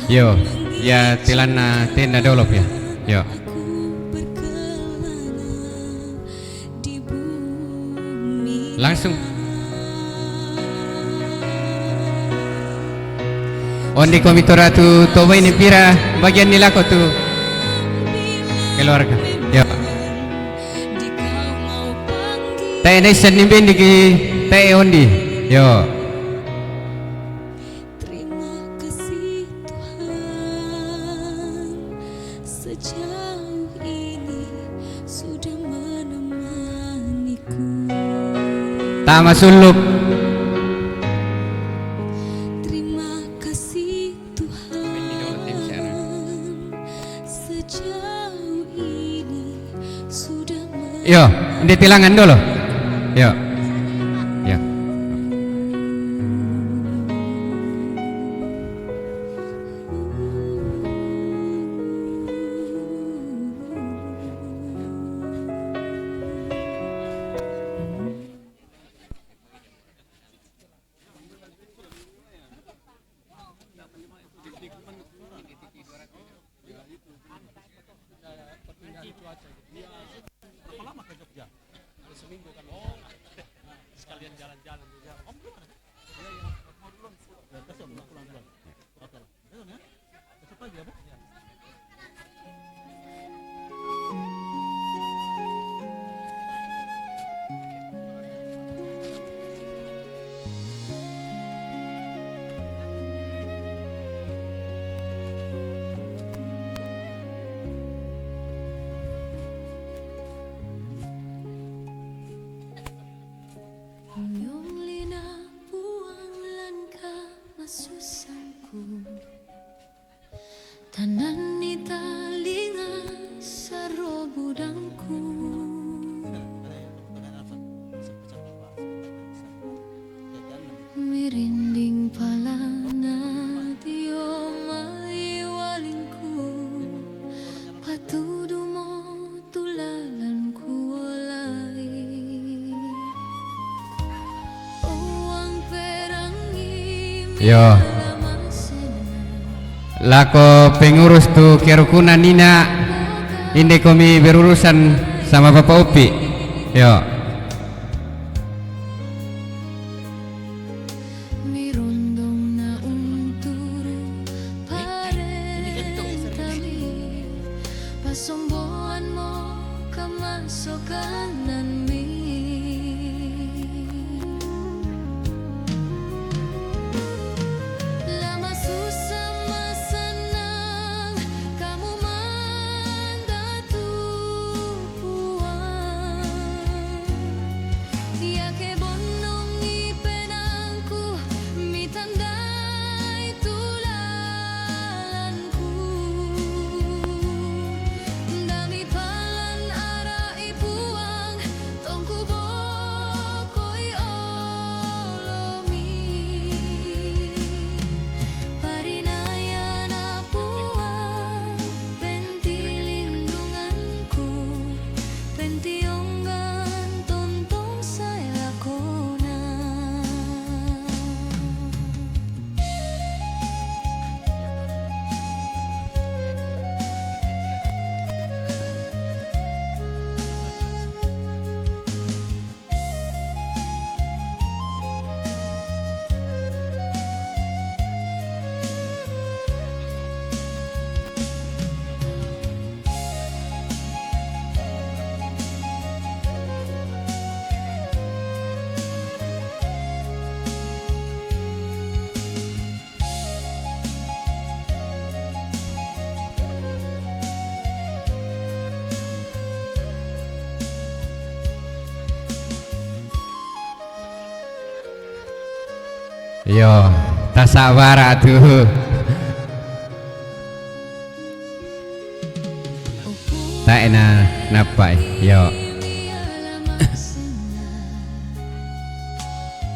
Yo, ya tilana tenda dolop ya. Yo. Langsung. Ondi komitora tu toba ini pira bagian nilako tu keluarga. Yo. Teh nation nimben di teh ondi. Yo. Terima kasih Tuhan, sejauh ini sudah menemaniku. Tama suluk. Terima kasih Tuhan, sejauh ini sudah Yo, di tilangan dulu. Yo. Yo. Nyong lina puang langkah masusangku, tanan ni talinga saro budangku. Mirinding palana dio mai walingku, patudu mo tulalanku walai. Yo. Lako pengurus tu kerukunan Nina ini kami berurusan sama Bapak Upi. Yo. Mirondong na unturu parentami, pasomboan mo kamasokanan mi. Lama susah masanang kamu mandatu puang, ya ke bonong ipenangku mitandai tulalanku. Dami palan ara ipuang tongku bokoi olomi. Parinayana puang penti lindunganku, penti onggan tontong saya lakona. Yo, tak sabar atuh. Tak enak napa. Yo.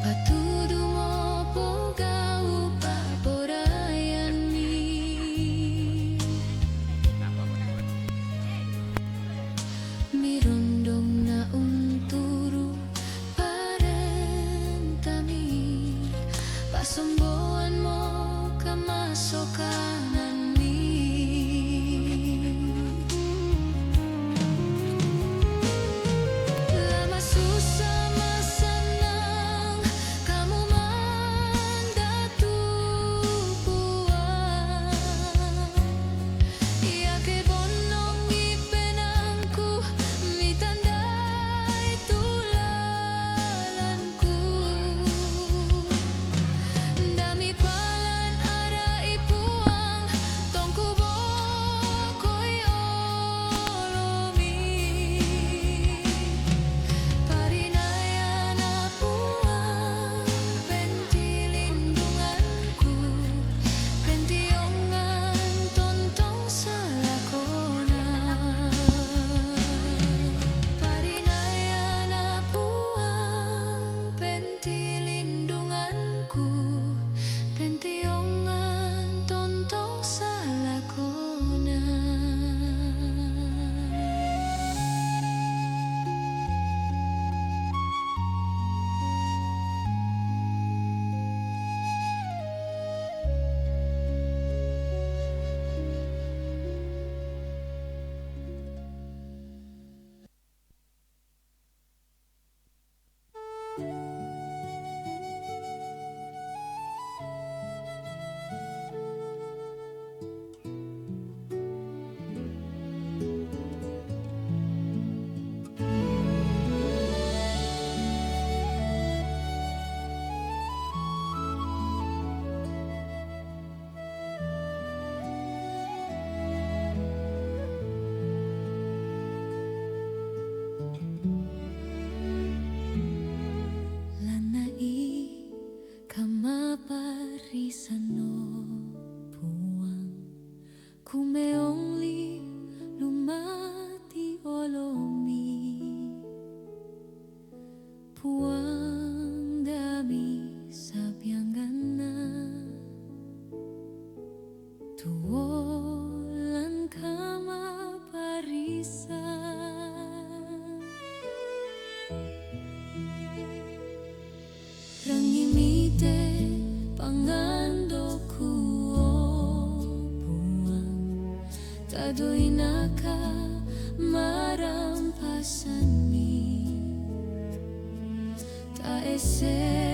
Patudu mo pogau paporayani, mirondong na unturu parentami, pasomboan mo kamasokanan sano puang kumeong li lumati olomi puang dami sabianggana tuolan kama parisa rangimite pangando kuo puang tadoy naka marampasan mi ta ese